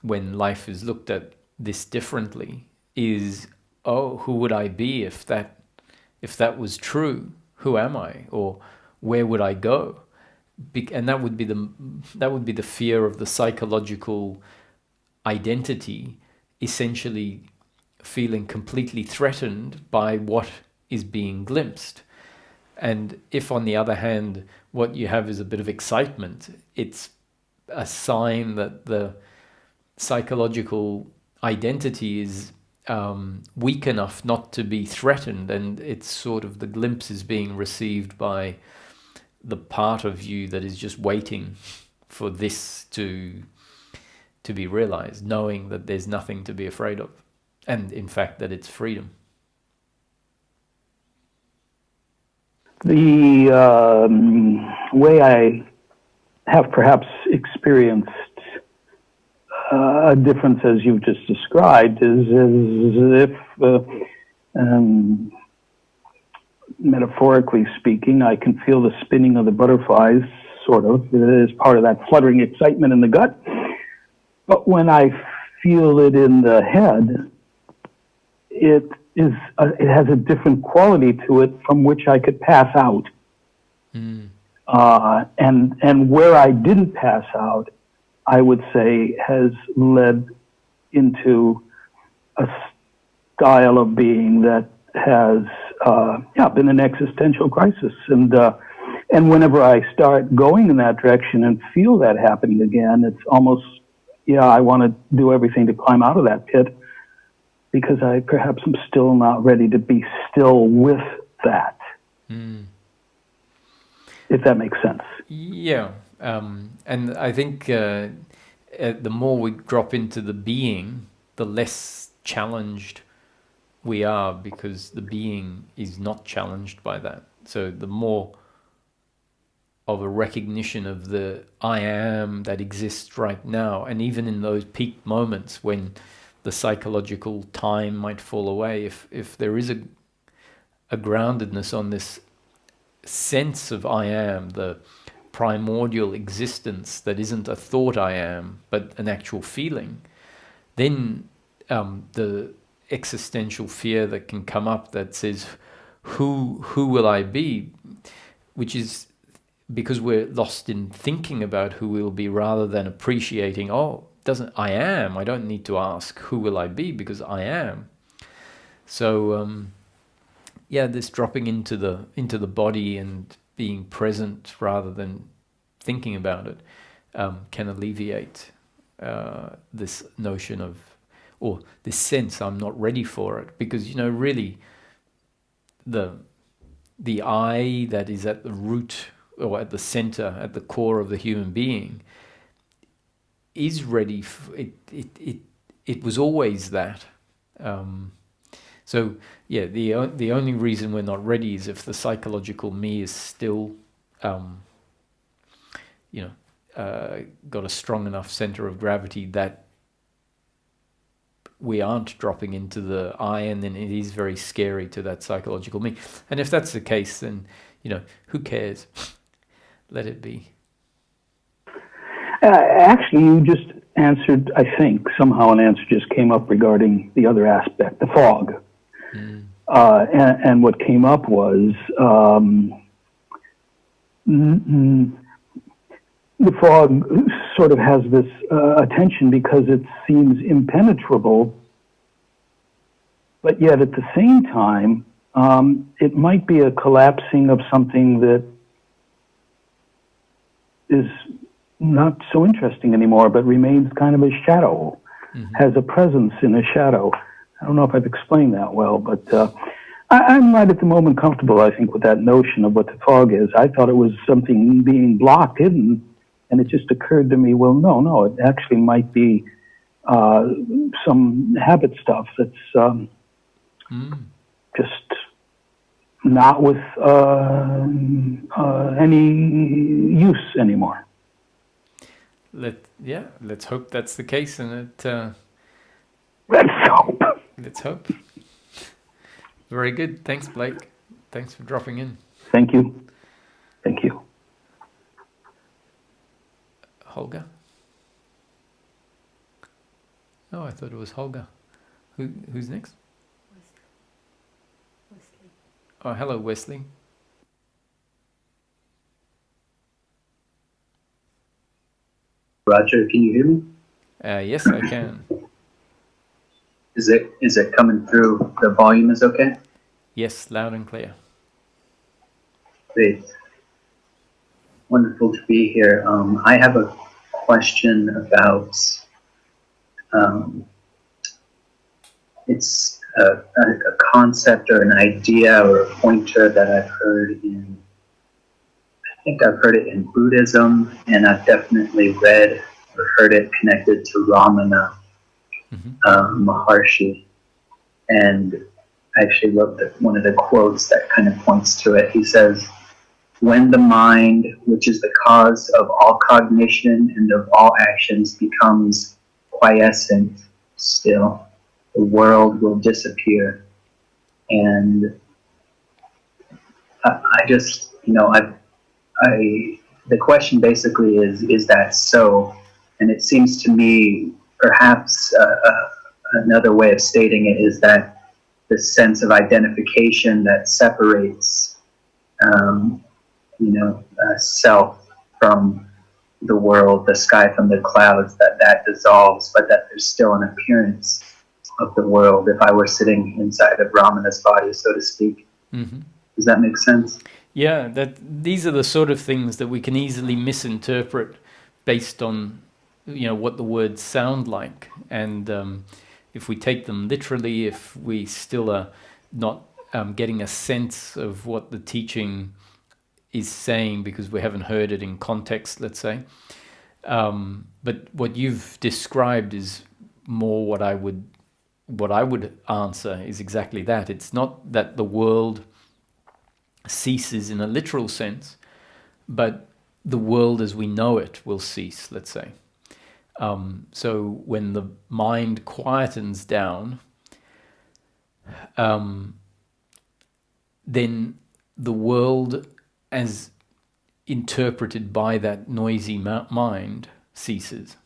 when life is looked at this differently is, oh, who would I be if that was true? Who am I? Or where would I go? And that would be the fear of the psychological identity essentially feeling completely threatened by what is being glimpsed. And if, on the other hand, what you have is a bit of excitement, it's a sign that the psychological identity is weak enough not to be threatened, and it's sort of the glimpse is being received by the part of you that is just waiting for this to be realized, knowing that there's nothing to be afraid of, and in fact that it's freedom. The way I have perhaps experienced a difference as you've just described is if, metaphorically speaking, I can feel the spinning of the butterflies, sort of, as part of that fluttering excitement in the gut. But when I feel it in the head, it has a different quality to it from which I could pass out. Mm. And where I didn't pass out, I would say has led into a style of being that has been an existential crisis. And whenever I start going in that direction and feel that happening again, it's almost, I want to do everything to climb out of that pit, because I perhaps am still not ready to be still with that. Mm. If that makes sense. Yeah. And I think the more we drop into the being, the less challenged we are, because the being is not challenged by that. So the more of a recognition of the I am that exists right now, and even in those peak moments when the psychological time might fall away, if there is a groundedness on this sense of I am, the primordial existence that isn't a thought I am, but an actual feeling, then the existential fear that can come up that says, who will I be? Which is because we're lost in thinking about who we'll be rather than appreciating, I am. I don't need to ask who will I be, because I am. So this dropping into the body and being present rather than thinking about it can alleviate this notion of, or this sense I'm not ready for it, because really the I that is at the root, or at the center, at the core of the human being, is ready. It was always that. So the only reason we're not ready is if the psychological me is still, got a strong enough center of gravity that we aren't dropping into the I, and then it is very scary to that psychological me. And if that's the case, then who cares? Let it be. Actually, you just answered, I think, somehow an answer just came up regarding the other aspect, the fog. Mm. And what came up was the fog sort of has this attention because it seems impenetrable, but yet at the same time, it might be a collapsing of something that is not so interesting anymore, but remains kind of a shadow, has a presence in a shadow. I don't know if I've explained that well, but I'm right at the moment comfortable, I think, with that notion of what the fog is. I thought it was something being blocked, hidden, and it just occurred to me, well, no, it actually might be some habit stuff that's just not with any use anymore. Let's hope that's the case, and let's hope. Let's hope. Very good. Thanks, Blake. Thanks for dropping in. Thank you. Thank you. Holger? Oh, I thought it was Holger. Who's next? Wesley. Oh, hello, Wesley. Roger, can you hear me? Yes, I can. Is it coming through? The volume is okay? Yes, loud and clear. Great. Wonderful to be here. I have a question about, it's a concept or an idea or a pointer that I've heard I think I've heard it in Buddhism, and I've definitely read or heard it connected to Ramana Maharshi. And I actually wrote one of the quotes that kind of points to it. He says, "When the mind, which is the cause of all cognition and of all actions, becomes quiescent still, the world will disappear." And I just, the question basically is that so? And it seems to me, perhaps another way of stating it is that the sense of identification that separates, self from the world, the sky from the clouds, that dissolves, but that there's still an appearance of the world. If I were sitting inside of Ramana's body, so to speak, does that make sense? Yeah, these are the sort of things that we can easily misinterpret based on, what the words sound like, and if we take them literally, if we still are not getting a sense of what the teaching is saying because we haven't heard it in context, let's say. But what you've described is more what I would answer is exactly that. It's not that the world ceases in a literal sense, but the world as we know it will cease, let's say. So when the mind quietens down, then the world as interpreted by that noisy mind ceases.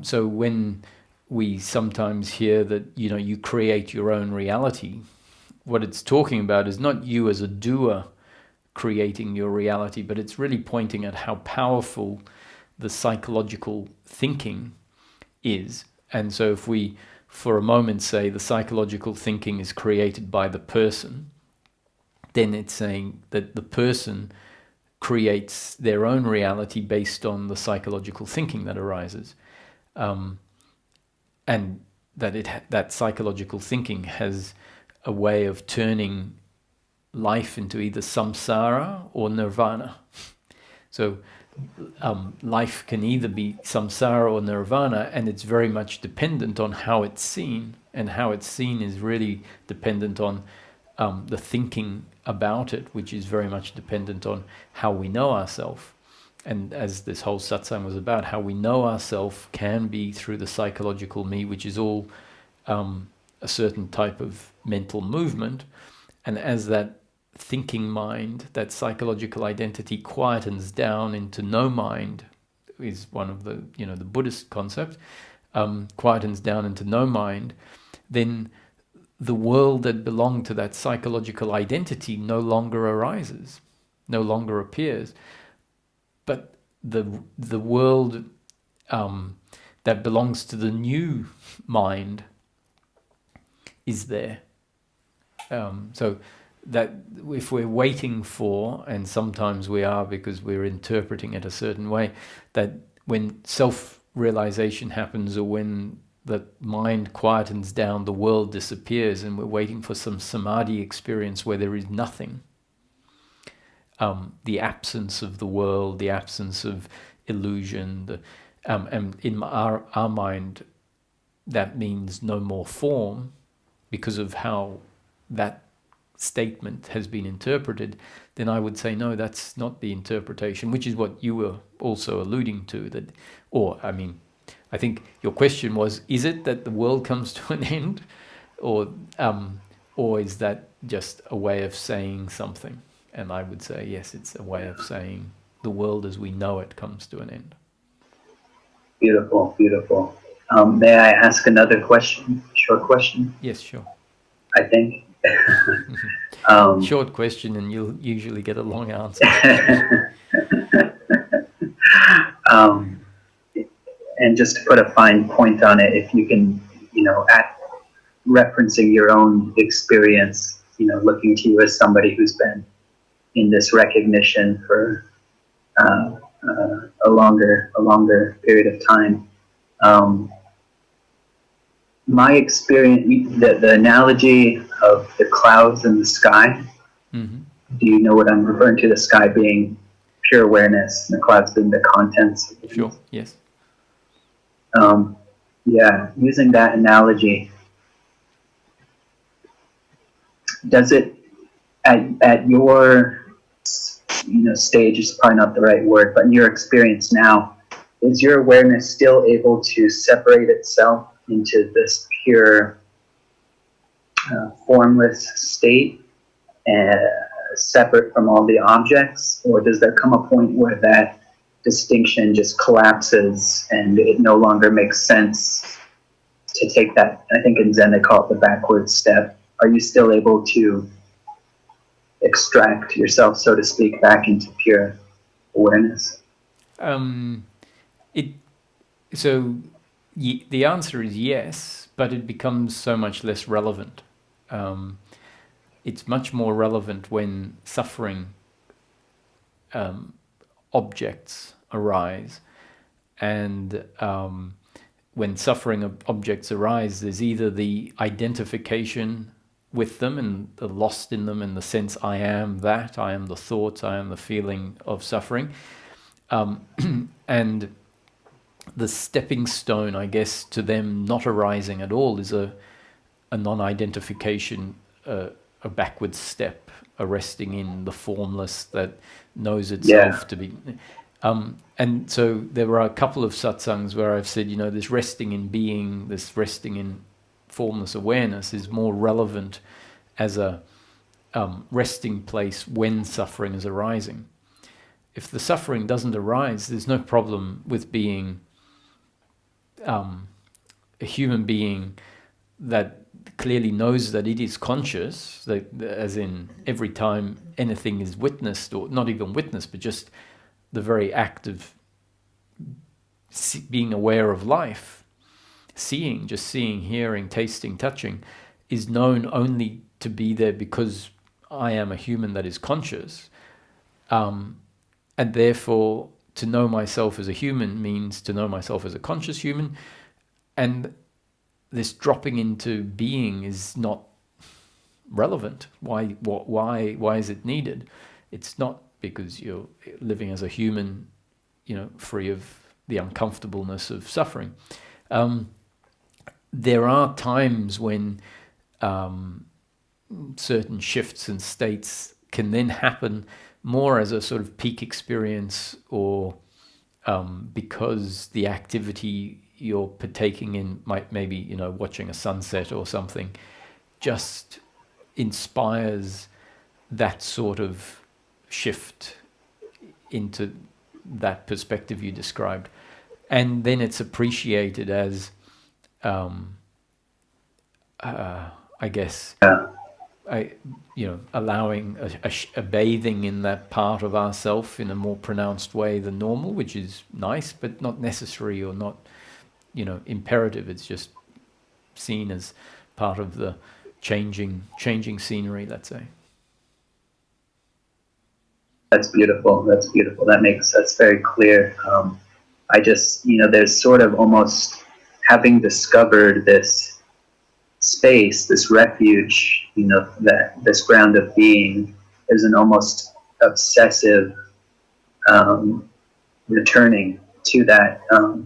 So when we sometimes hear that, you create your own reality, what it's talking about is not you as a doer creating your reality, but it's really pointing at how powerful the psychological thinking is. And so if we, for a moment, say the psychological thinking is created by the person, then it's saying that the person creates their own reality based on the psychological thinking that arises. And that psychological thinking has a way of turning life into either samsara or nirvana. So life can either be samsara or nirvana, and it's very much dependent on how it's seen, and how it's seen is really dependent on the thinking about it, which is very much dependent on how we know ourselves. And as this whole satsang was about, how we know ourselves can be through the psychological me, which is all a certain type of mental movement. And as that thinking mind, that psychological identity quietens down into no mind, is one of the, the Buddhist concept, quietens down into no mind, then the world that belonged to that psychological identity no longer arises, no longer appears. But the world that belongs to the new mind is there. So that if we're waiting for, and sometimes we are because we're interpreting it a certain way, that when self-realization happens, or when the mind quietens down, the world disappears, and we're waiting for some samadhi experience where there is nothing. The absence of the world, the absence of illusion, and in our mind, that means no more form, because of how that statement has been interpreted. Then I would say, no, that's not the interpretation, which is what you were also alluding to. I think your question was, is it that the world comes to an end, or is that just a way of saying something? And I would say, yes, it's a way of saying the world as we know it comes to an end. Beautiful, beautiful. May I ask another question? Short question? Yes, sure. I think. Short question, and you'll usually get a long answer. And just to put a fine point on it, if you can, referencing your own experience, looking to you as somebody who's been in this recognition for a longer period of time. My experience, the analogy of the clouds in the sky, Mm-hmm. do you know what I'm referring to? The sky being pure awareness, and the clouds being the contents. Sure, yes. Yeah, using that analogy, does it at your stage is probably not the right word, but in your experience now, is your awareness still able to separate itself into this pure formless state, separate from all the objects, or does there come a point where that distinction just collapses and it no longer makes sense to take that? I think in Zen they call it the backward step. Are you still able to extract yourself, so to speak, back into pure awareness? It so the answer is yes, but it becomes so much less relevant. It's much more relevant when suffering objects arise, and when suffering objects arise, there's either the identification with them and the lost in them, in the sense I am that, I am the thoughts, I am the feeling of suffering, and the stepping stone, I guess, to them not arising at all is a non-identification, a backward step, a resting in the formless that knows itself to be. And so there were a couple of satsangs where I've said, this resting in being, this resting in formless awareness is more relevant as a resting place when suffering is arising. If the suffering doesn't arise, there's no problem with being a human being that clearly knows that it is conscious, that, as in every time anything is witnessed, or not even witnessed, but just the very act of being aware of life, just seeing, hearing, tasting, touching, is known only to be there because I am a human that is conscious. And therefore, to know myself as a human means to know myself as a conscious human. And this dropping into being is not relevant. Why is it needed? It's not because you're living as a human, free of the uncomfortableness of suffering. There are times when certain shifts and states can then happen more as a sort of peak experience, or because the activity you're partaking in might maybe watching a sunset or something just inspires that sort of shift into that perspective you described, and then it's appreciated as I guess allowing a bathing in that part of ourself in a more pronounced way than normal, which is nice but not necessary or not imperative. It's just seen as part of the changing scenery, let's say. That's beautiful. That's very clear. I just, there's sort of almost having discovered this space, this refuge, that this ground of being, is an almost obsessive returning to that,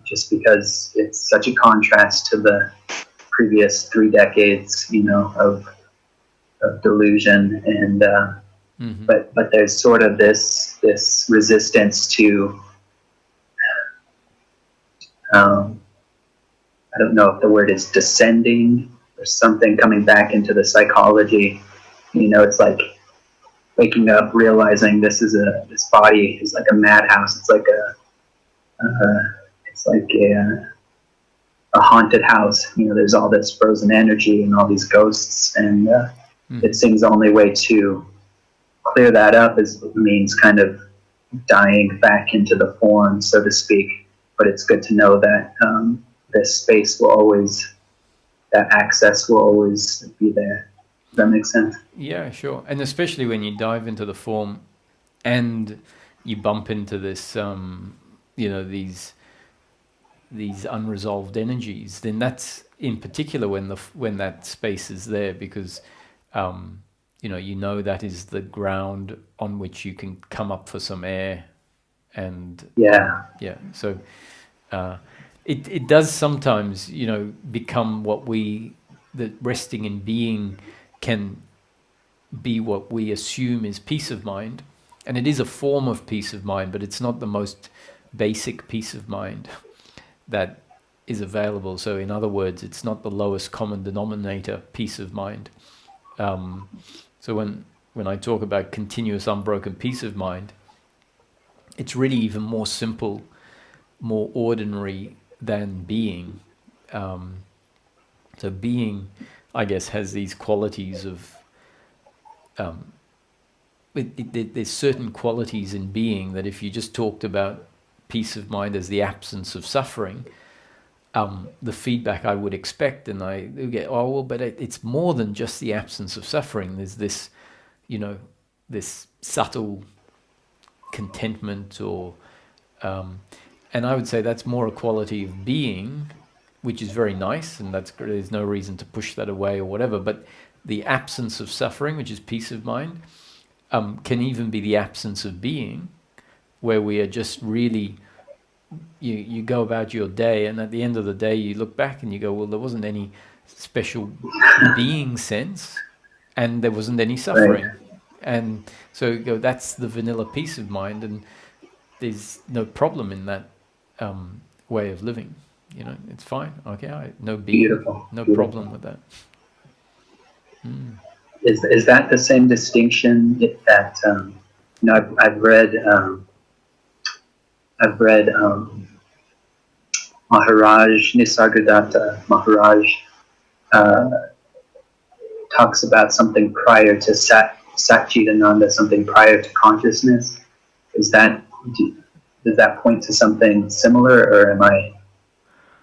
just because it's such a contrast to the previous 3 decades, of delusion, and but there's sort of this resistance to I don't know if the word is descending or something, coming back into the psychology. It's like waking up, realizing this body is like a madhouse. It's like a haunted house. There's all this frozen energy and all these ghosts, and it seems the only way to clear that up means kind of dying back into the form, so to speak. But it's good to know that this space that access will always be there. Does that make sense? Yeah, sure. And especially when you dive into the form and you bump into this, these unresolved energies, then that's in particular when that space is there, because that is the ground on which you can come up for some air, and so it does sometimes become that resting in being can be what we assume is peace of mind. And it is a form of peace of mind, but it's not the most basic peace of mind that is available. So in other words, it's not the lowest common denominator peace of mind. So when I talk about continuous unbroken peace of mind, it's really even more simple, more ordinary than being. So being, I guess, has these qualities of there's certain qualities in being that if you just talked about peace of mind as the absence of suffering, the feedback I would expect, and I get, oh well, but it's more than just the absence of suffering. There's this, this subtle contentment, or, and I would say that's more a quality of being, which is very nice, and there's no reason to push that away or whatever. But the absence of suffering, which is peace of mind, can even be the absence of being, where we are just really, you go about your day, and at the end of the day you look back and you go, well, there wasn't any special being sense, and there wasn't any suffering. Right. And so you go, that's the vanilla peace of mind, and there's no problem in that way of living. It's fine. Okay, no being, Beautiful. no Beautiful. problem with that. Is that the same distinction that I've read Maharaj Nisargadatta Maharaj talks about something prior to Satchidananda, something prior to consciousness. Does that point to something similar, or am I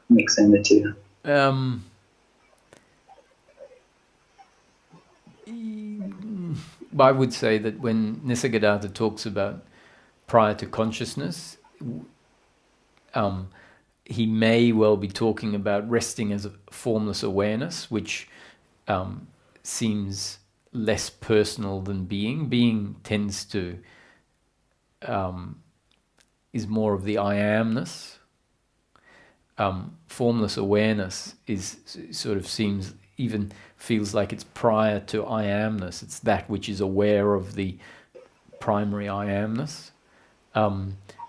mixing the two? I would say that when Nisargadatta talks about prior to consciousness, he may well be talking about resting as a formless awareness, which seems less personal than being. Being tends to is more of the I amness. Formless awareness is sort of seems, even feels like it's prior to I amness. It's that which is aware of the primary I amness.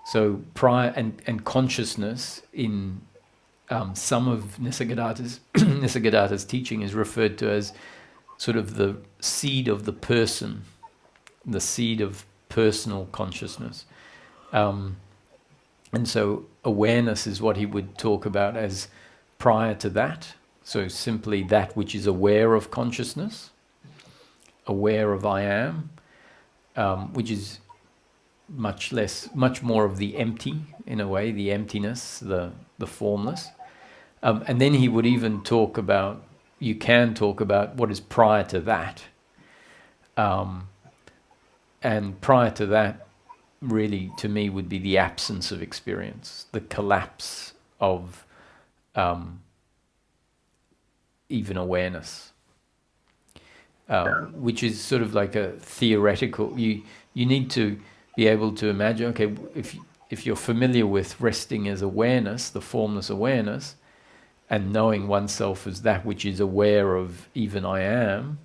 So prior and consciousness in some of Nisargadatta's teaching is referred to as sort of the seed of the person, the seed of personal consciousness. And so awareness is what he would talk about as prior to that. So simply that which is aware of consciousness, aware of I am, which is much more of the empty, in a way, the emptiness, the formless. And then he would even talk about, you can talk about what is prior to that. And prior to that, really, to me, would be the absence of experience, the collapse of even awareness, which is sort of like a theoretical. You need to be able to imagine. Okay, if you're familiar with resting as awareness, the formless awareness, and knowing oneself as that which is aware of even I am,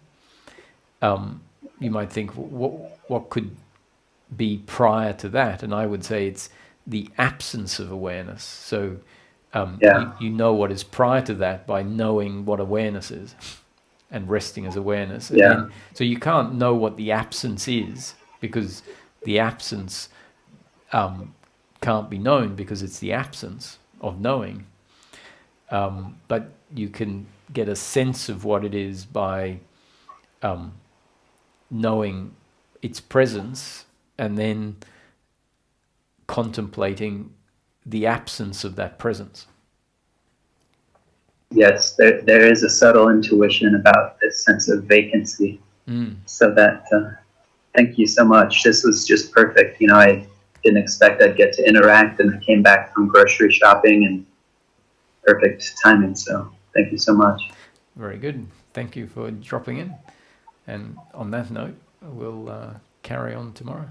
you might think, what could be prior to that? And I would say it's the absence of awareness. So you know what is prior to that by knowing what awareness is and resting as awareness. And then, so you can't know what the absence is, because the absence can't be known, because it's the absence of knowing. But you can get a sense of what it is by knowing its presence, and then contemplating the absence of that presence. Yes, there is a subtle intuition about this sense of vacancy. So that, thank you so much. This was just perfect. I didn't expect I'd get to interact, and I came back from grocery shopping, and perfect timing. So thank you so much. Very good. Thank you for dropping in. And on that note, we'll carry on tomorrow.